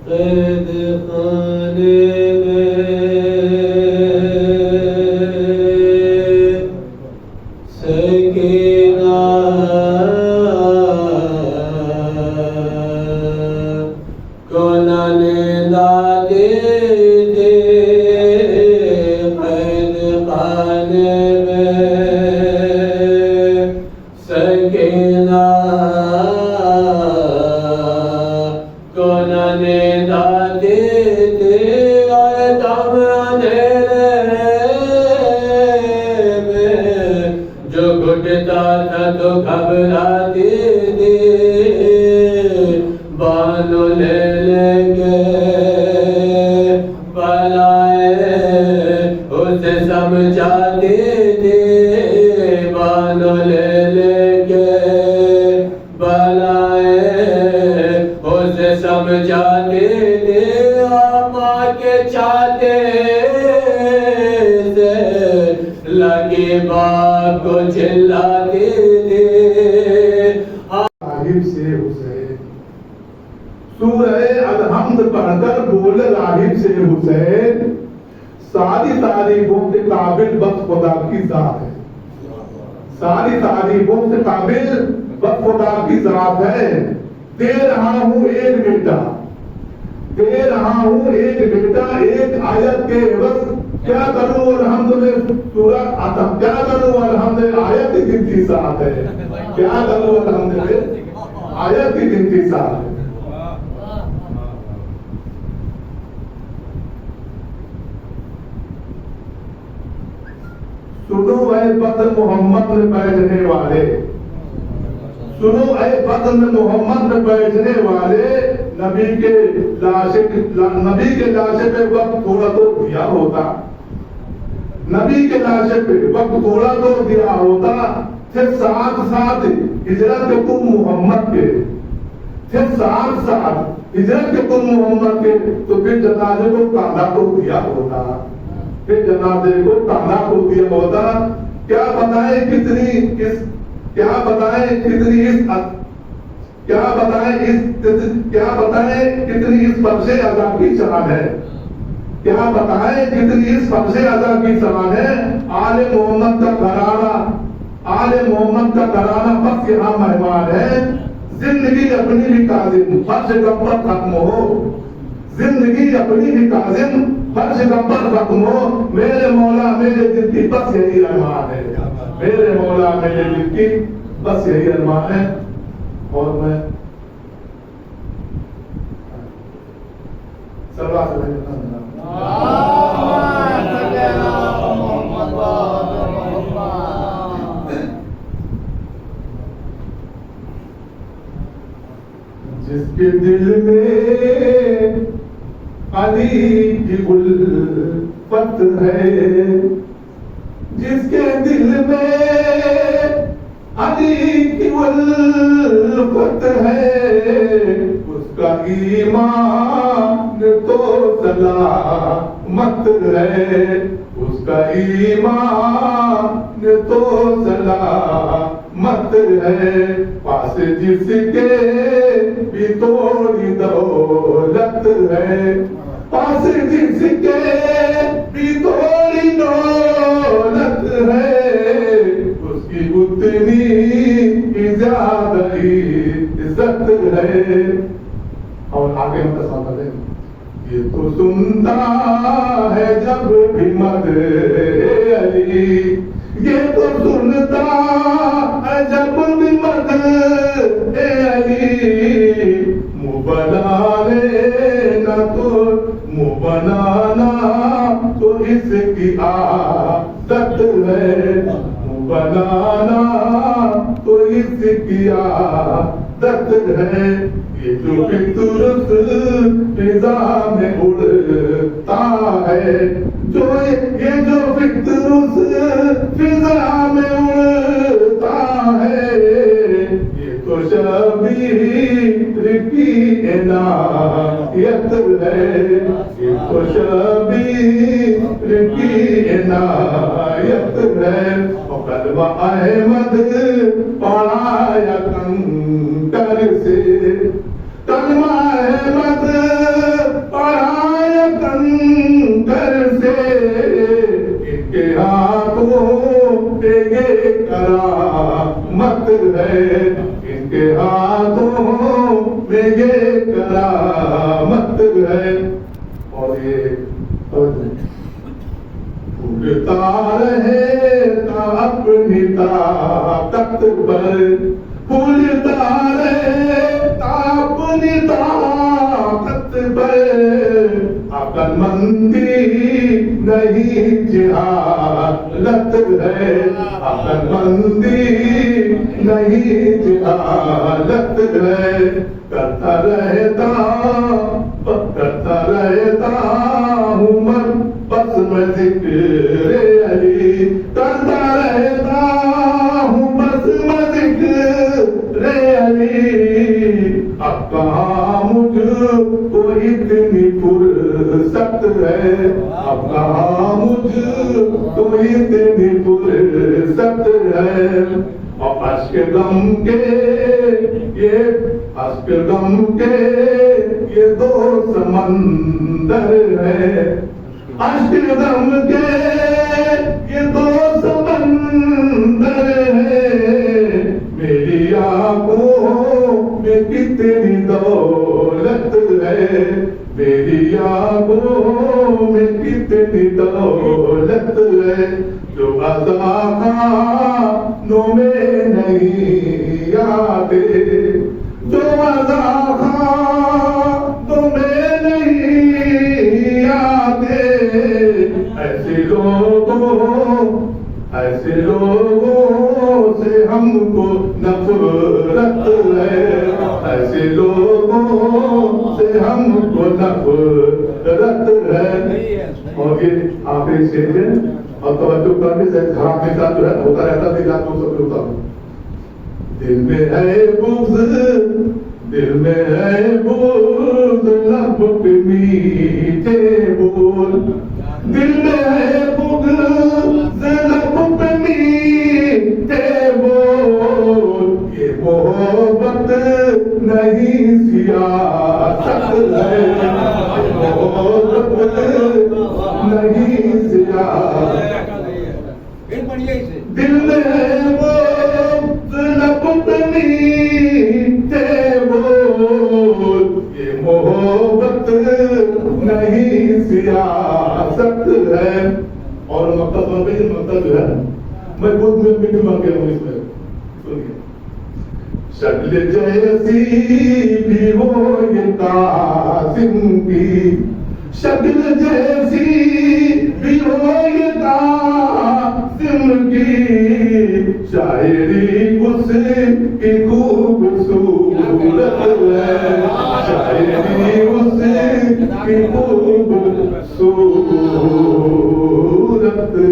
قید خانے میں سکینہ کو نہ ڈالے دے، قید خانے میں سکینہ کو نہ ڈالے دے، آئے دم اندھیرے میں جو گھٹتا تھا تو گھبراتے تھے، بانو لے لے کے بلائے اسے سمجھاتے تھے، بانو لے لے کے بلائے اسے سمجھاتے تھے، آقا کے چاہتے سے لگے باپ کو چلاتے تھے۔ راہب سے حسین، سورہ الحمد پڑھ کر بول راہب سے حسین، ساری تعریفوں کے قابل بس خدا کی ذات ہے، ساری تعریفوں کے قابل بس خدا کی ذات ہے۔ دے رہا ہوں ایک بیٹا، دے رہا ہوں ایک بیٹا، ایک آیت کے عوض کیا کروں الحمد میں سورہ آتا، کیا کروں الحمد آیت کی گنتی ساتھ ہے، کیا کروں الحمد میں آیت کی گنتی ساتھ ہے۔ سنو اے بطن محمد میں بیٹھنے والے، سنو اے بطن محمد میں بیٹھنے والے، نبی کے لاشے پہ وقت تھوڑا تو دیا ہوتا، نبی کے لاشے پہ وقت تھوڑا تو دیا ہوتا، پھر ساتھ ساتھ ہجرت کے تم محمد کے، پھر ساتھ ساتھ ہجرت کے تم محمد کے، تو پھر جنازے کو کاندھا تو دیا ہوتا، پھر جنازے کو کاندھا تو دیا ہوتا۔ کیا بتائیں کتنی اس فرض ادا کی شان ہے، کیا بتائیں کتنی اس فرض ادا کی شان ہے۔ آل محمد کا گھرانہ بس یہاں مہمان ہے، زندگی اپنی بھی کاظم فرش گبر ختم ہو، زندگی اپنی بھی کاظم فرش گبر ختم ہو، میرے مولا میرے دل کی بس یہی ارمان ہے، میرے مولا میرے دل کی بس یہی ارمان ہے۔ اور میں جس کے دل میں علی کی الفت ہے، جس کے دل میں علی کی الفت ہے، اس کا ایمان تو سلامت ہے، اس کا ایمان تو سلامت ہے، پاس جس کے بھی تھوڑی دولت ہے، پاس جس کے بھی تھوڑی دولت ہے، اس کی اتنی زیادہ عزت ہے۔ اور آگے متصل ہے، یہ تو سنتا ہے جب بھی مدح علی، یہ تو سنتا ہے جب بھی مدح علی، منہ بنانا تو اس کی عادت ہے، منہ بنانا تو اس کی عادت ہے، یہ جو فطرت فضا میں اڑتا ہے، یہ جو فطرت فضا میں اڑتا ہے، یہ تو شبیر کی عنایت ہے، یہ تو شبیر کی عنایت ہدایت ہے کلمہ احمد پڑھایا کنکر سے کلمہ احمد پڑھایا کنکر سے ان کے ہاتھوں پہ یہ کرامت ہے ان کے ہاتھوں میں یہ کرامت ہے اور یہ بھولتا رہے تا اپنی طاقت پر بھولتا رہے تا اپنی طاقت پر عقل مندی نہیں جہالت ہے عقل مندی نہیں جہالت ہے کرتا رہتا ہوں من بس میں ذکر علی کرتا رہتا ہوں بس میں ذکر علی اب کہاں مجھ کو اتنی فرصت ہے اب کہاں مجھ کو اتنی فرصت ہے اور اشک غم کے یہ دو سمندر ہے اشک غم کے یہ دو سمندر ہے میری آنکھوں میں کتنی دولت ہے میری آنکھوں میں کتنی دولت ہے جو خانوں میں نہیں آتے جو خانوں میں نہیں آتے ایسے لوگوں سے ہم کو نفرت ہے ایسے لوگوں سے ہم کو نفرت ہے اور یہ آخری شعر ہے اور توجہ کرنے سے خراب کے ساتھ جو ہے ہوتا رہتا دل آپ کو سب ہوتا دل میں ہے بغض لب پہ میٹھے بول دل میں ہے بغض لب پہ میٹھے بول یہ محبت نہیں سیاست ہے محبت نہیں سیاست دل میں ہے بغض لب پہ میٹھے بول یہ محبت نہیں سیاست ہے اور مقصد جو ہے میں خود میں بھی مانگ گیا ہوں اس میں سنیے شکل جیسی بھی ہو یہ قاسم کی شکل جیسی بھی ہو یہ قاسم کی شاعری اس کی خوبصورت ہے شاعری اس کی خوبصورت ہے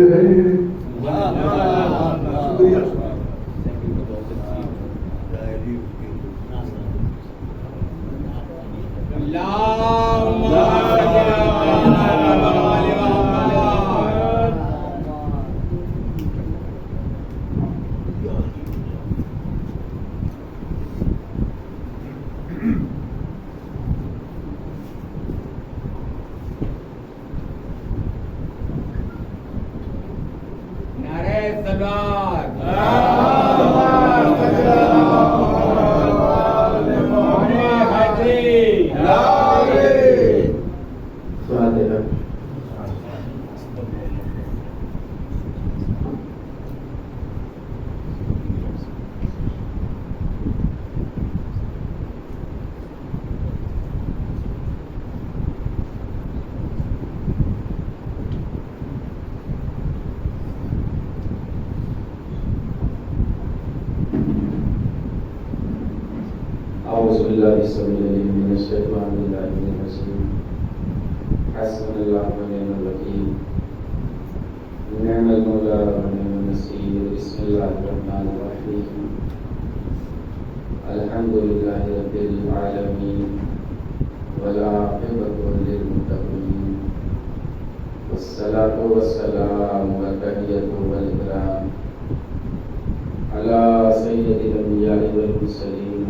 أعوذ بالله السميع العليم من الشيطان الرجيم حسبنا الله ونعم الوكيل نعم المولى ونعم النصير بسم الله الرحمن الرحيم الحمد لله رب العالمين والعاقبة للمتقين والصلاة والسلام والتحية والإكرام على سيد الأنبياء والمرسلين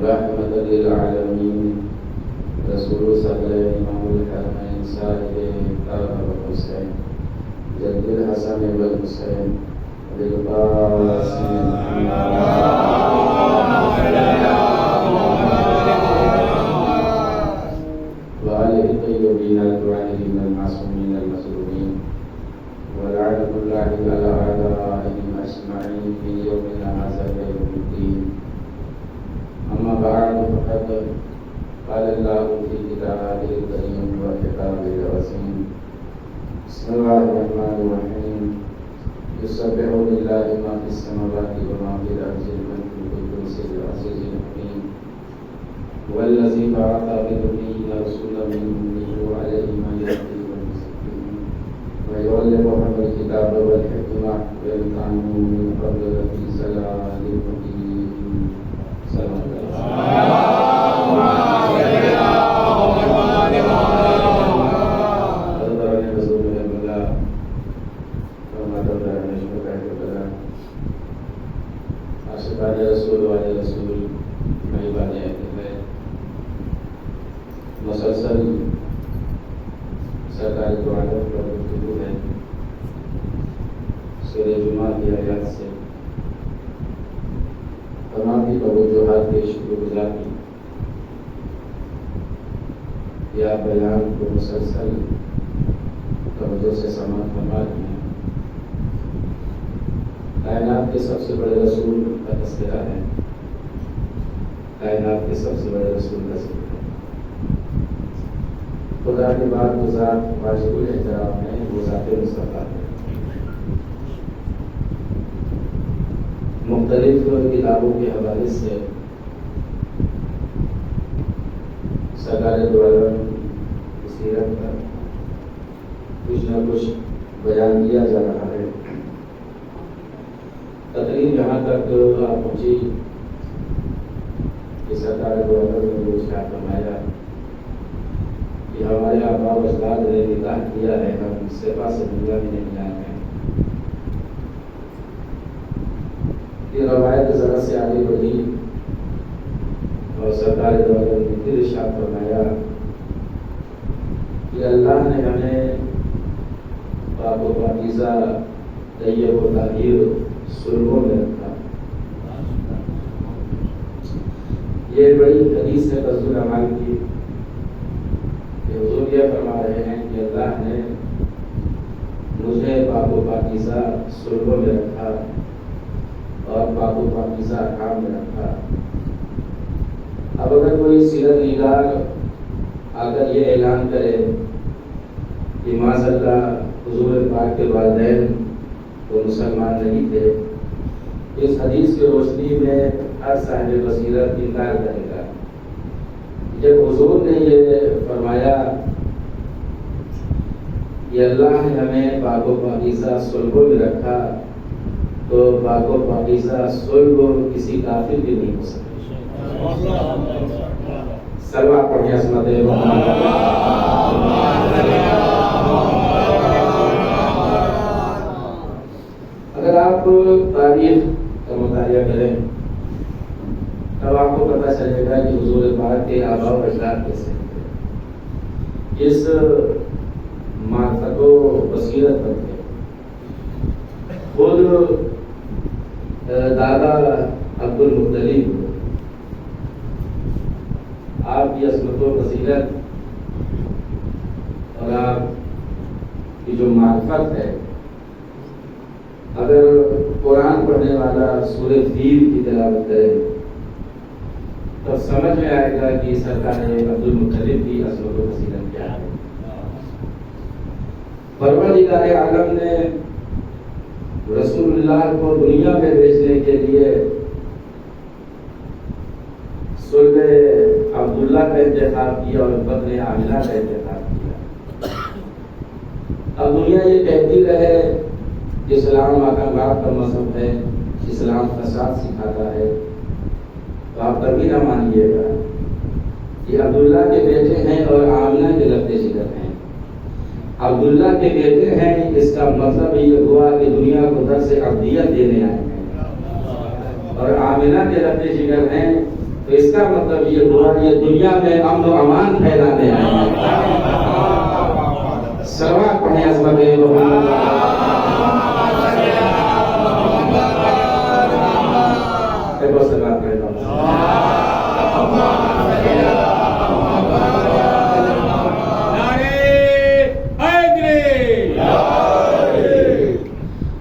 رحمة للعالمين رسول ثقلين إمام الحرمين سائر الطاهر والحسين جد الحسن والحسين بالقاسم وآله الطيبين الطاهرين المعصومين المظلومين ولعنة الله على أعدائهم أجمعين في يومنا هذا يوم الدين. أما بعد فقد قال الله في كتابه الكريم وكتابه العظيم بسم الله الرحمن الرحيم يسبح لله ما في السماوات وما في الأرض الملك القدوس العزيز الحكيم والذي بعث بالنبيين رسولا منهم يتلو عليهم آياته ويزكيهم ويعلمهم الكتاب والحكمة ويطعمهم من قبل في سلام مبين. سلام رسول والے رسول مہربان ہے مسلسل سرکار دو عالم پر گفتگو ہے سورہ جمعہ کی آیات سے تمام کی توجہات کے شکر گزار کی یا بیان کو مسلسل توجہ سے سماعت فرما رہے ہیں. کائنات کے سب سے بڑے رسول کا تذکرہ ہے. کائنات کے سب سے بڑے رسول کا ذکر ہے. خدا کے بعد وہ ذات واجب الاحترام ہے, وہ ذات مصطفیٰ ہے. مختلف کتابوں کے حوالے سے سرکار دو عالم کی سیرت پر کچھ نہ کچھ بیان کیا جا رہا ہے. تقریر جہاں تک آپ پہنچی کہ سرکار دو عالم نے وہ اشارہ فرمایا کہ ہمارے آباء و اجداد نے نکاح کیا ہے, ہم سپا سے دنیا میں نہیں آئے ہیں. یہ روایت ذرا سے آگے بڑھی اور سرکار دو عالم نے پھر ارشاد فرمایا کہ اللہ نے ہمیں پاک و پاکیزہ طیب و طاہر سلموں میں رکھا. یہ بڑی حدیث ہے فضل الرحمن کی کہ حضور یہ فرما رہے ہیں کہ اللہ نے مجھے پاک و پاکیزہ سلموں میں رکھا اور پاک و پاکیزہ احکام میں رکھا. اب اگر کوئی سیرت نگار آ کر یہ اعلان کرے کہ معاذ اللہ حضور پاک کے والدین وہ مسلمان نہیں تھے, اس حدیث کی روشنی میں ہر صاحب بصیرت انکار کرے گا. جب حضور نے یہ فرمایا کہ اللہ نے ہمیں پاک و پاکیزہ صلبوں میں رکھا, تو پاک و پاکیزہ صلب کسی کافر بھی نہیں ہو سکتی. سلوات پڑھیں عصمت محمد. اگر آپ تاریخ کا مطالعہ کریں تب آپ کو پتہ چلے گا کہ حضور پاک کے آباء و اجداد کیسے تھے, کس معرفت و بصیرت پر تھے. خود دادا عبد المطلب آپ کی عصمت و بصیرت اور آپ کی جو معرفت ہے, اگر قرآن پڑھنے والا سورہ فیل کی تلاوت کرے تو سمجھ میں آئے گا کہ سرکار عبد المطلب کی عصمت و بصیرت کیا ہے. پروردگار عالم نے رسول اللہ کو دنیا میں بھیجنے کے لیے صلب عبداللہ کا انتخاب کیا اور بطن عاملہ کا انتخاب کیا. اب دنیا یہ کہتی رہے کہ اسلام ماکمات کا مذہب ہے, اسلام فساد سکھاتا ہے, تو آپ کبھی نہ مانیے گا کہ عبداللہ کے بیٹے ہیں اور آمنہ کے لفظ ذکر ہیں. عبداللہ کے بیٹے ہیں، اس کا مطلب یہ ہوا کہ دنیا کو درس عبدیت دینے آئے ہیں، اور آمنہ کے رب جگر ہیں تو اس کا مطلب یہ ہوا یہ دنیا میں امن و امان پھیلانے آئے ہیں۔ سلوات پڑھیں عظمت محمد۔ سلوات پڑھیں۔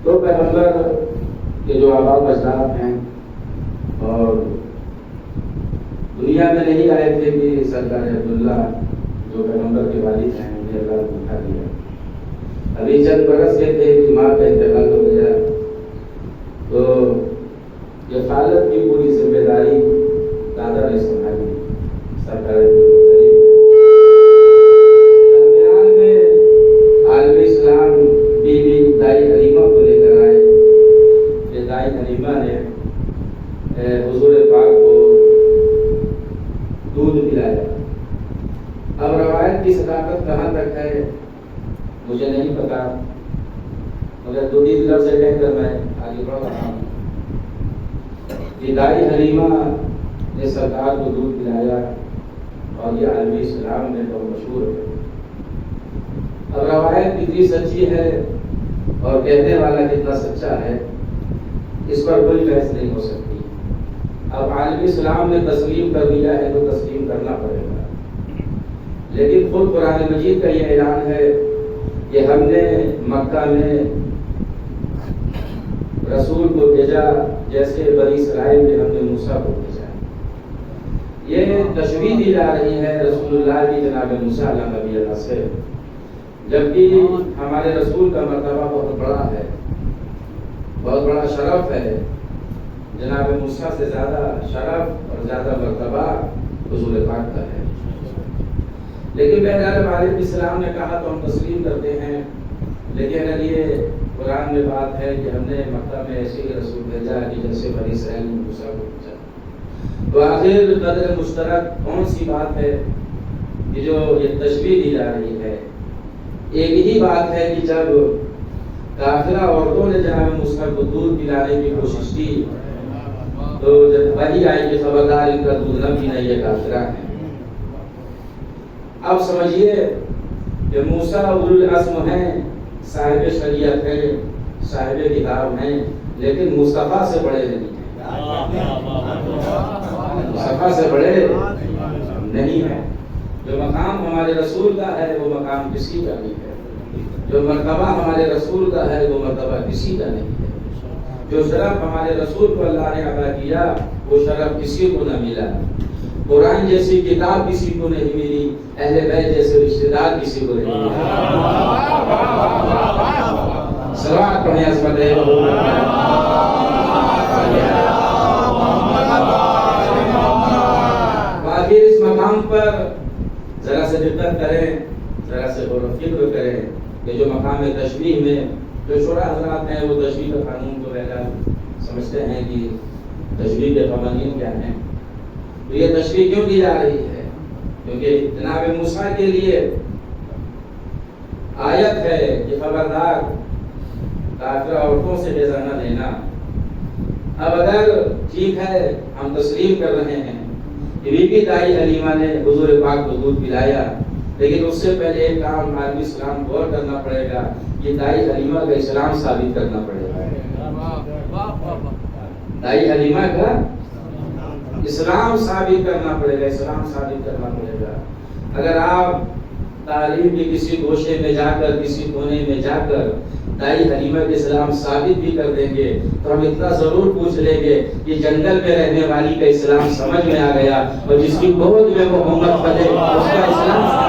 تو پیغمبر کے جو آباء و اجداد ہیں اور دنیا میں نہیں آئے تھے کہ سرکار عبداللہ جو پیغمبر کے والد ہیں انہیں اللہ کو اٹھا دیا۔ ابھی چند برس کے تھے کہ ماں کا انتقال ہو گیا تو یہ خالد کی پوری ذمہ داری دادا نے سنبھالی۔ سرکار درمیان میں عالم اسلام بیوی دائی حلیمہ کو لے کر آئے کہ دائی حلیمہ نے حضور پاک کو دودھ پلایا۔ اب روایت کی صداقت کہاں تک ہے مجھے نہیں پتا، مگر دو تین لفظ کہہ کر میں آگے بڑھ رہا ہوں کہ دائی حلیمہ نے سرکار کو دودھ پلایا اور یہ عالمی اسلام میں تو مشہور ہے۔ اب روایت کتنی سچی ہے اور کہنے والا کتنا سچا ہے اس پر کوئی بحث نہیں ہو سکتی۔ اب عالمی اسلام نے تسلیم کر دیا ہے تو تسلیم کرنا پڑے گا، لیکن خود قرآن مجید کا یہ اعلان ہے کہ ہم نے مکہ میں رسول کو بھیجا جیسے بنی اسرائیل میں ہم نے موسیٰ کو بھیجا۔ یہ تشریح دی جا رہی ہے رسول اللہ کی جناب موسیٰ علیہ نبی اللہ سے، جبکہ ہمارے رسول کا مرتبہ بہت بڑا ہے، بہت بڑا شرف ہے۔ جناب موسیٰ سے زیادہ شرف اور زیادہ مرتبہ حضور پاک کا ہے، لیکن بہرحال علیہ السلام نے کہا تو ہم تسلیم کرتے ہیں، لیکن اگر یہ قرآن میں بات ہے کہ ہم نے مکہ میں ایسے ہی رسول بھیجا کہ جیسے بنی اسرائیل نے موسیٰ کو بھیجا، تو آخر قدر مشترک کون سی بات ہے کہ جو یہ تشبیہ دی جا رہی ہے؟ ایک ہی بات ہے کہ جب کافرہ عورتوں نے جناب موسیٰ کو دودھ پلانے کی کوشش کی تو جب وحی آئی کہ خبردار ان کا دودھ نہ پینا، یہ کافرہ ہیں۔ اب سمجھیے کہ موسیٰ اولو العزم ہیں، صاحب شریعت ہیں، صاحب کتاب ہیں، لیکن مصطفیٰ سے بڑے نہیں ہیں، مصطفیٰ سے بڑے نہیں ہیں۔ جو مقام ہمارے رسول کا ہے وہ مقام کسی کا نہیں ہے، جو مرتبہ ہمارے رسول کا ہے وہ مرتبہ کسی کا نہیں ہے، جو شرف ہمارے رسول کو اللہ نے عطا کیا وہ شرف کسی کو نہ ملا۔ قرآن جیسی کتاب کسی کو نہیں ملی، اہل بیت جیسے رشتہ دار کسی کو نہیں ملا۔ صلوات پڑھیں عظمت باقی اس مقام پر ذرا سے دقت کریں، ذرا سے غور و فکر کریں کہ جو مقام تشبیہ میں جو شورا حضرات ہیں وہ تشبیہ کا قانون کو بہرحال سمجھتے ہیں کہ تشبیہ کے قوانین کیا ہیں، تو یہ تشبیہ کیوں کی جا رہی ہے؟ کیونکہ جناب موسیٰ کے لیے آیت ہے کہ خبردار کافرہ عورتوں سے بیزا نہ لینا۔ اب اگر ٹھیک ہے ہم تسلیم کر رہے ہیں کہ بی بی دائی حلیمہ نے حضور پاک کو دودھ پلایا، لیکن اس سے پہلے ایک کام عالمی اسلام غور کرنا پڑے گا، یہ دائی حلیمہ کا اسلام ثابت کرنا پڑے گا۔ دائی حلیمہ کا اسلام ثابت کرنا پڑے گا، اسلام ثابت کرنا پڑے گا۔ اگر آپ تعلیم کے کسی گوشے میں جا کر، کسی کونے میں جا کر دائی حلیمہ کے اسلام ثابت بھی کر دیں گے تو ہم اتنا ضرور پوچھ لیں گے کہ جنگل میں رہنے والی کا اسلام سمجھ میں آ گیا اور جس کی گود میں محمد پلے اس کا اسلام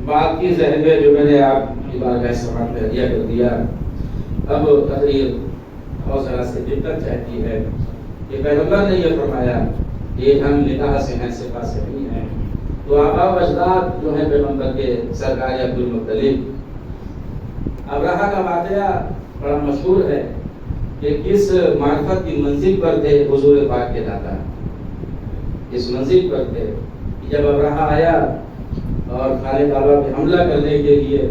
بات کی ذہن میں جو میں نے آپ کی بارگاہ سماعت میں ہدیہ کر دیا، اب تقریر بہت ذرا سے دقت چاہتی ہے کہ پیغمبر نے یہ فرمایا کہ ہم نکاح سے ہیں، صفا سے نہیں ہیں، تو آبا و اجداد جو ہیں پیغمبر کے سرکار عبدالمطلب، ابرہہ کا واقعہ بڑا مشہور ہے کہ کس معرفت کی منزل پر تھے حضور پاک کے دادا، اس منزل پر تھے جب ابرہہ آیا اور خانہ کعبہ پہ حملہ کرنے کے لیے،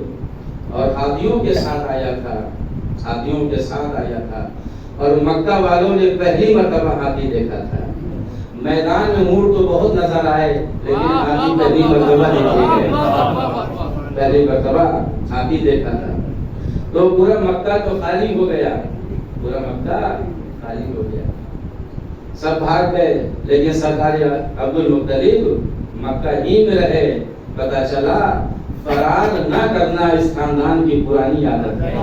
اور ہاتھیوں کے ساتھ آیا تھا، ہاتھیوں کے ساتھ آیا تھا، اور مکہ والوں نے پہلی مرتبہ ہاتھی دیکھا تھا۔ میدان میں اونٹ تو بہت نظر آئے لیکن ہاتھی پہلی مرتبہ دیکھے گئے، پہلی مرتبہ ہاتھی دیکھا تھا۔ تو پورا مکہ تو خالی ہو گیا، پورا مکہ خالی ہو گیا، سب بھاگ گئے، لیکن سرکار عبدالمطلب مکہ ہی میں رہے۔ پتہ چلا فرار نہ کرنا اس خاندان کی پرانی عادت ہے۔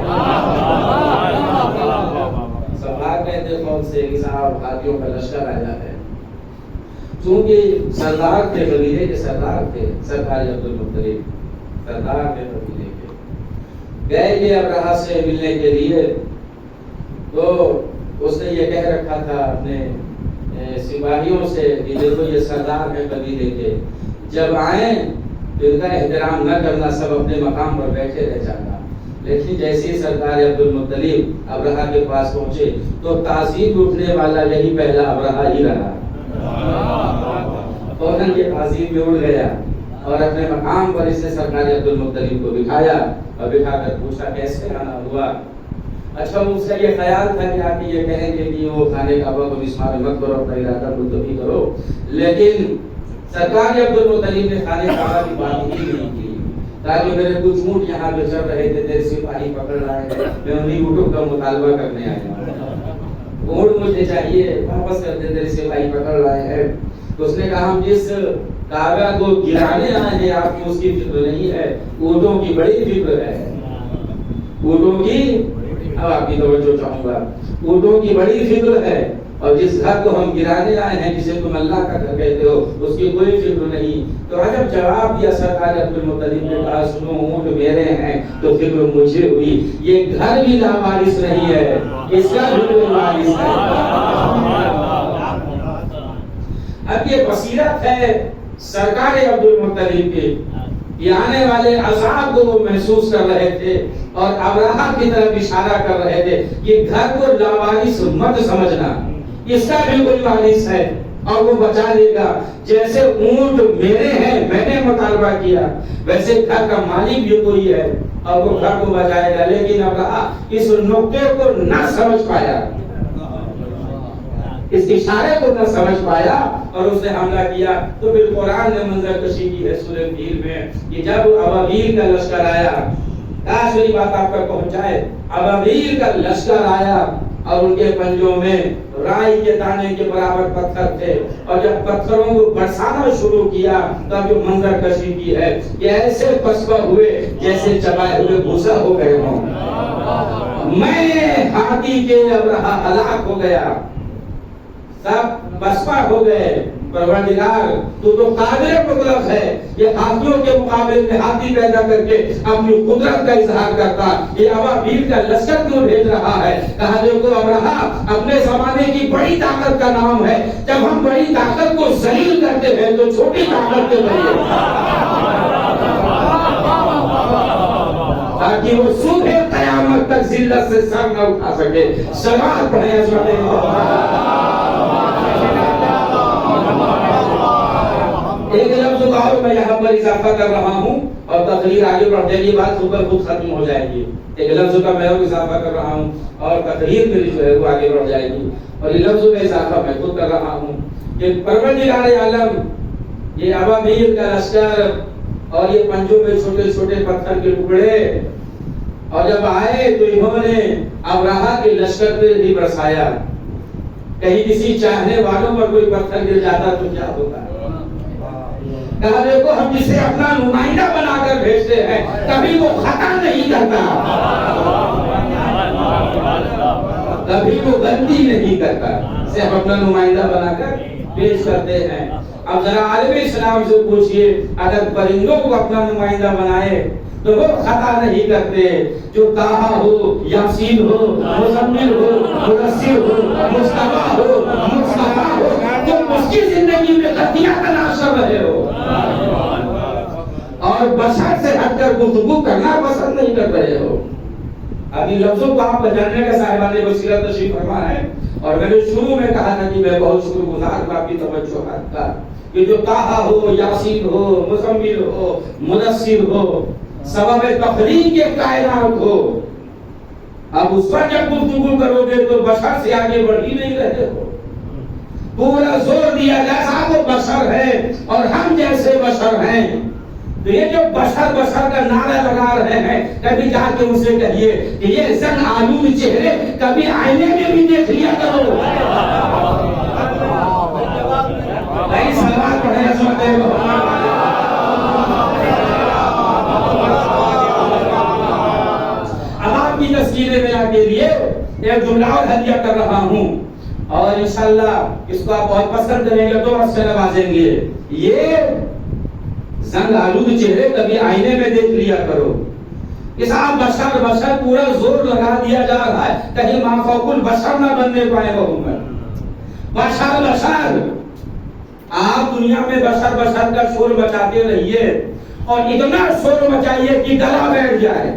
سب بھاگ گئے تھے خوف سے کہ صاحب ہاتھیوں کا لشکر آیا ہے، چونکہ سردار تھے، قبیلے کے سردار تھے، سرکار عبدالمطلب سردار تھے قبیلے کے، گئے یہ ابرہہ سے ملنے کے لیے۔ تو اس نے یہ کہہ رکھا تھا اپنے سپاہیوں سے کہ دیکھو یہ سردار ہے قبیلے کے، جب آئیں تو ان کا احترام نہ کرنا، سب اپنے مقام پر بیٹھے رہ جانا۔ لیکن جیسے ہی سرکار عبدالمطلب ابرہہ کے پاس پہنچے تو تعظیم اٹھنے والا یہی پہلا ابرہہ ہی رہا، فوراً یہ تعظیم میں اڑ گیا اور اپنے مقام پر اس نے سرکار عبدالمطلب کو بٹھایا اور بٹھا کر پوچھا کیسے آنا ہوا۔ اچھا اس کا یہ خیال تھا کہ آپ یہ کہیں گے کہ وہ خانہ کعبہ کو مسمار مت کرو، اپنا ارادہ ملتوی کرو، لیکن سرکار عبدالمطلب نے خانہ کعبہ کی بات ہی نہیں کی، تاکہ میرے کچھ اونٹ یہاں پہ چل رہے تھے، تیرے سپاہی پکڑ رہے ہیں، میں انہیں اونٹوں کا مطالبہ کرنے آیا ہوں، اونٹ مجھے چاہیے، واپس کر دے، تیرے سپاہی پکڑ رہے ہیں۔ تو اس نے کہا ہم جس کعبہ کو گرانے آئے ہیں آپ کو اس کی فکر نہیں ہے، اونٹوں کی بڑی فکر ہے، اونٹوں کی، اب آپ کی توجہ چاہوں گا، اونٹوں کی بڑی فکر ہے، اور جس گھر کو ہم گرانے آئے ہیں جسے تم اللہ کا گھر کہتے ہو اس کی کوئی فکر نہیں۔ تو عجب جواب دیا سرکار عبدالمطلب نے، کہا سنو اونٹ میرے ہیں تو فکر مجھے ہوئی، یہ گھر بھی لاوارث نہیں ہے، اس کا بھی کوئی وارث ہے۔ اب یہ بصیرت ہے سرکار عبدالمطلب کے، یہ آنے والے عذاب کو وہ محسوس کر رہے تھے اور ابرہہ کی طرف اشارہ کر رہے تھے، یہ گھر کو لاوارث مت سمجھنا، اس کا بھی کوئی وارث ہے اور وہ بچا لے گا۔ جیسے اونٹ میرے ہیں، میں نے مطالبہ کیا، ویسے گھر کا مالک بھی کوئی ہے اور وہ گھر کو بچائے گا۔ لیکن ابرہہ اس نقطے کو نہ سمجھ پایا، اس اشارے کو نہ سمجھ پایا اور اس نے حملہ کیا۔ تو پھر قرآن نے منظر کشی کی ہے سورہ فیل میں کہ جب ابابیل کا لشکر آیا، کاش میری بات آپ تک پہنچائے، ابابیل کا لشکر آیا اور ان کے پنجوں میں رائی کے دانے کے برابر پتھر تھے، اور جب پتھروں کو برسانا شروع کیا تب جو منظر کشی کی ہے کہ ایسے پسپا ہوئے جیسے چبائے ہوئے بھوسا ہو گئے ہوں۔ میں ہاتھی کے ابرہہ ہلاک ہو گیا، سب بسپا ہو گئے۔ پروردگار تو قادر مطلق ہے، یہ ہاتھیوں کے مقابلے میں ہاتھی پیدا کر کے اپنی قدرت کا اظہار کرتا، یہ ابابیل کا لشکر کیوں بھیج رہا ہے؟ کہا دیکھو ابرہہ اپنے زمانے کی بڑی طاقت کا نام ہے، جب ہم بڑی طاقت کو ذلیل کرتے ہیں تو چھوٹی طاقت کے ذریعے تاکہ وہ صبح قیامت تک ذلت سے سر نہ اٹھا سکے۔ سلام پڑھیں ایک لفظ کا اور میں یہاں پر اضافہ کر رہا ہوں اور تقریر آگے بڑھ جائے گی، بات خود ختم ہو جائے گی۔ ایک لفظ کا میں اور اضافہ کر رہا ہوں اور تقریر میری جو ہے وہ آگے بڑھ جائے گی، اور یہ لفظ کا اضافہ میں خود کر رہا ہوں کہ پروردگار عالم یہ ابابیل کا لشکر اور یہ پنجوں میں چھوٹے چھوٹے پتھر کے ٹکڑے، اور جب آئے تو انہوں نے ابرہہ کے لشکر پہ بھی برسایا۔ کہیں کسی چاہنے والوں پر کوئی پتھر گر جاتا تو کیا ہوتا؟ کہا دیکھو ہم جسے اپنا نمائندہ بنا کر بھیجتے ہیں کبھی وہ خطا نہیں کرتا، کبھی وہ غلطی نہیں کرتا، صرف اپنا نمائندہ بنا کر پیش کرتے ہیں۔ اب ذرا عالم اسلام سے پوچھئے اگر پرندوں کو اپنا نمائندہ بنائے تو وہ خطا نہیں کرتے، جو طٰہٰ ہو، یاسین ہو، مزمل ہو، مدثر ہو، مصطفیٰ ہو، مصطفیٰ ہو، جو اس کی کی زندگی میں غلطیاں تلاش کر رہے ہو اور بشر سے ہٹ کر گفتگو کرنا پسند نہیں کر رہے ہو. ابھی لفظوں کو آپ جاننے کا صاحبان نے بصیرت تشریف فرما ہے اور میں نے شروع میں کہا تھا کہ میں بہت شکر گزار ہوں آپ کی توجہ کا کہ جو طٰہٰ ہو، یاسین ہو، مزمل ہو، مدثر ہو، سبب تخلیق کائنات ہو، اب اس پر جب گفتگو کرو گے تو بشر سے آگے بڑھ ہی نہیں رہے ہو. پورا زور دیا جیسا وہ بشر ہے اور ہم جیسے بشر ہیں. تو یہ جو بشر بشر کا نعرہ لگا رہے ہیں کبھی جا کے ان سے کہیے کہ یہ زن آلود چہرے کبھی آئینے میں بھی دیکھ لیا کرو. نہیں سلوات پڑھے سنتے ہو. اب آپ کی تسکین میں کے لیے ایک جملہ اور ہدیہ کر رہا ہوں اور انشاءاللہ اس کو آپ بہت پسند کریں گے تو سے نوازیں گے. یہ زنگ آلود چہرے کبھی آئینے میں دیکھ لیا کرو. اس آپ بشر بشر پورا زور لگا دیا جا رہا ہے کہیں ما فوق البشر نہ بننے پائے وہ بشر بشر. آپ دنیا میں بشر بشر کا شور مچاتے رہیے اور اتنا شور مچائیے کہ گلا بیٹھ جائے،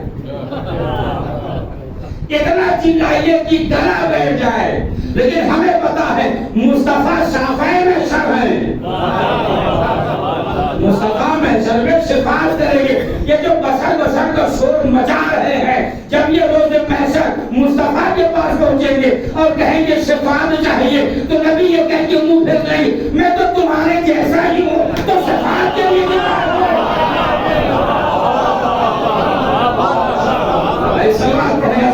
اتنا چلائیے کہ گلا بیٹھ جائے. لیکن ہمیں پتا ہے مصطفیٰ شافعی میں شر ہے، مصطفیٰ میں شر میں شفاعت کریں گے. یہ جو بشر بشر کا شور مچا رہے ہیں جب یہ روز محشر مصطفیٰ کے پاس پہنچیں گے اور کہیں گے شفاعت چاہیے تو نبی یہ کہیں گے منہ پھیر نہیں میں تو تمہارے جیسا ہی ہوں تو شفاعت کے لیے سلوات پڑھیں.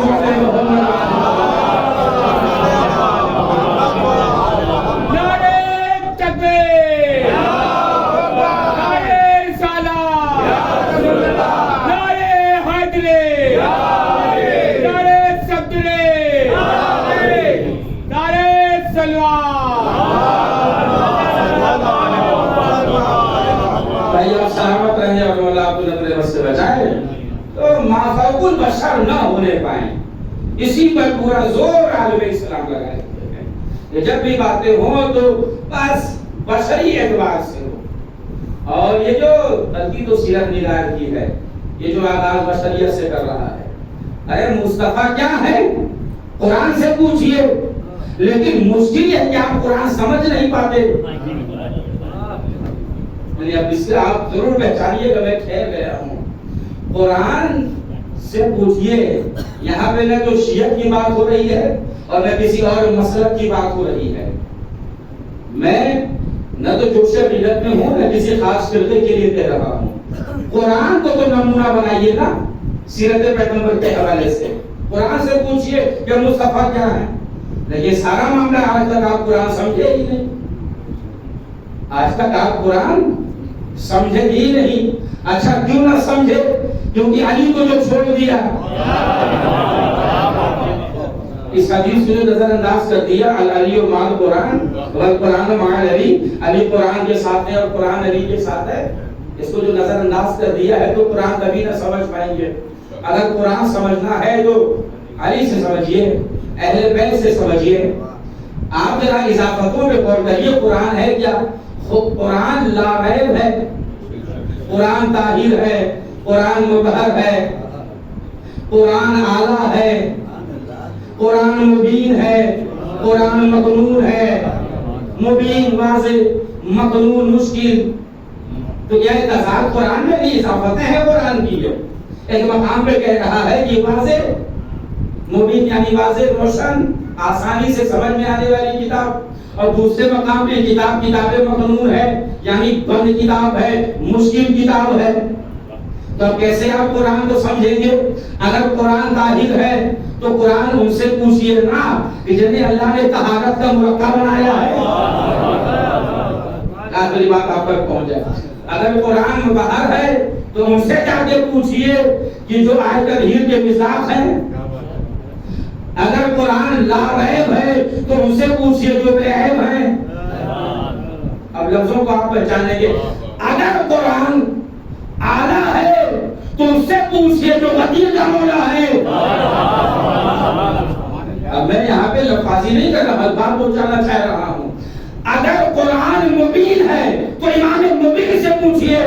بشر نہ ہونے پائیں اسی پر پورا زور عالم اسلام لگائے ہیں. جب بھی باتیں ہوں تو بس بشری اعتبار سے ہو. اور یہ جو تنقید و سیرت نگار کی ہے یہ جو آغاز بشریت سے کر رہا ہے، ارے مصطفیٰ کیا ہے قرآن سے پوچھئے. لیکن مشکل ہے کہ آپ قرآن سمجھ نہیں پاتے. اب اس سے آپ ضرور پہچانیے گا میں ٹھہر گیا ہوں. قرآن سے پوچھئے. یہاں پہ نہ تو شیعت کی بات ہو رہی ہے اور نہ کسی اور مسلک کی بات ہو رہی ہے. میں نہ تو جوش بدعت میں ہوں نہ کسی خاص فرقے کے لیے کہہ رہا ہوں. قرآن کو تو نمونہ بنائیے نا سیرت پیغمبر کے حوالے سے. قرآن سے پوچھئے کہ مصطفیٰ کیا ہے. لیکن سارا معاملہ آج تک آپ قرآن سمجھے ہی نہیں. آج تک آپ قرآن سمجھے ہی نہیں. اچھا کیوں نہ سمجھے؟ کیونکہ علی کو جو چھوڑ دیا اس حدیث کو جو نظر انداز کر دیا علی و مع القرآن والقرآن مع علی، علی قرآن کے ساتھ ہے اور قرآن علی کے ساتھ ہے، اس کو جو نظر انداز کر دیا ہے تو قرآن کبھی نہ سمجھ پائیں گے. اگر قرآن سمجھنا ہے تو علی سے سمجھیے، اہل بیت سے سمجھیے. آپ ذرا اضافتوں میں غور کریے. قرآن ہے کیا؟ خود قرآن لا ریب ہے، قرآن طاہر ہے، قرآن مطہر ہے، قرآن اعلیٰ ہے، قرآن مبین ہے، قرآن مقنون ہے. مبین واضح، مقنون مشکل. تو یہ تضاد قرآن میں بھی اضافتیں ہیں قرآن کی. جو ایک مقام پہ کہہ رہا ہے کہ واضح مبین یعنی واضح روشن آسانی سے سمجھ میں آنے والی کتاب، اور دوسرے مقام پہ کتاب مقنون ہے یعنی بند کتاب ہے، مشکل کتاب ہے. تو کیسے آپ قرآن کو سمجھیں گے؟ اگر قرآن طاہر ہے تو قرآن ان سے پوچھئے نا کہ جنہیں اللہ نے طہارت کا مرکب بنایا ہے. آخری بات آپ تک پہنچ جائے. اگر قرآن مطہر ہے تو ان سے جا کے پوچھئے کہ جو آیت تطہیر کے مصداق ہیں. اگر قرآن لا ریب ہے تو ان سے پوچھئے جو بے عیب ہیں. اب لفظوں کو آپ پہچانیں گے. اگر قرآن اعلیٰ ہے تو اس سے پوچھئے جو غدیر کا مولا ہے. اب میں یہاں پہ لفاظی نہیں کر رہا، بات پہنچانا چاہ رہا ہوں. اگر قرآن پوچھئے،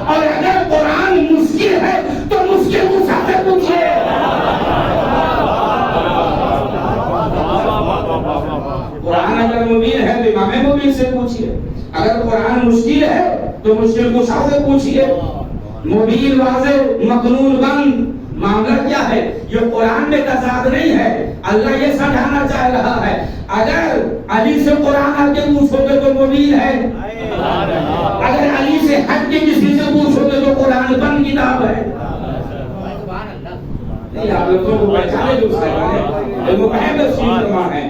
اور اگر قرآن مشکل ہے تو مشکل موسیٰ سے پوچھئے۔ قرآن اگر مبین ہے تو امام مبین سے پوچھئے، اگر قرآن مشکل ہے تو مشکل موسیٰ سے پوچھئے۔ مبین واضح مقنون بند، معاملہ کیا ہے؟ یہ قرآن میں تضاد نہیں ہے، اللہ یہ سمجھانا چاہ رہا ہے اگر علی سے قرآن آ کے پوچھو گے تو مبین ہے، اگر علی سے ہٹ کے کسی سے پوچھو گے تو قرآن بند کتاب ہے۔ نہیں آپ لوگوں کو پہچانے جو سائے وہ مقہد سیدھما ہے،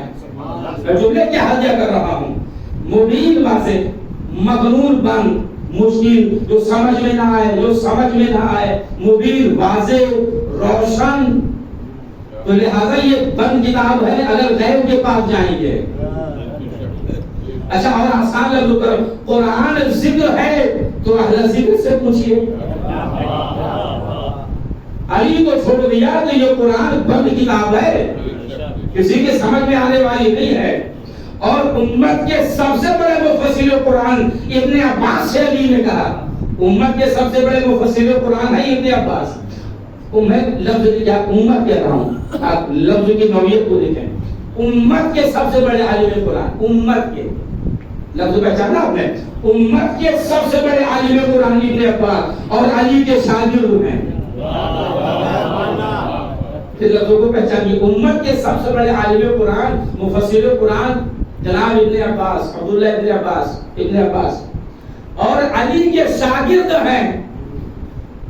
میں جملے کیا حضیہ کر رہا ہوں، مبین واضح مقنون بند، مشکل جو سمجھ میں نہ آئے، جو سمجھ میں نہ آئے، مبین واضح روشن، تو لہذا یہ بند کتاب ہے اگر غیب کے پاس جائیں گے۔ اچھا اور آسان لفظ کرو، قرآن ذکر ہے تو اہل ذکر سے پوچھئے۔ علی کو چھوڑ دیا تو یہ قرآن بند کتاب ہے، کسی کے سمجھ میں آنے والی نہیں ہے۔ اور امت کے سب سے بڑے مفسر قرآن ابن عباس سے علی نے کہا، امت کے سب سے بڑے مفسر قرآن ہے ابن عباس۔ امت لفظ کیا امت کہہ رہا ہوں، آپ لفظ کی نوعیت کو دیکھیں، امت کے سب سے بڑے عالم قرآن، امت کے لفظ پہچانا آپ نے، امت کے سب سے بڑے عالم قرآن ابن عباس اور علی کے شاگرد ہیں۔ پھر لفظوں کو پہچانیے، امت کے سب سے بڑے عالم قرآن مفسر قرآن جناب ابن عباس، عبداللہ ابن عباس اور علی کے شاگرد ہیں،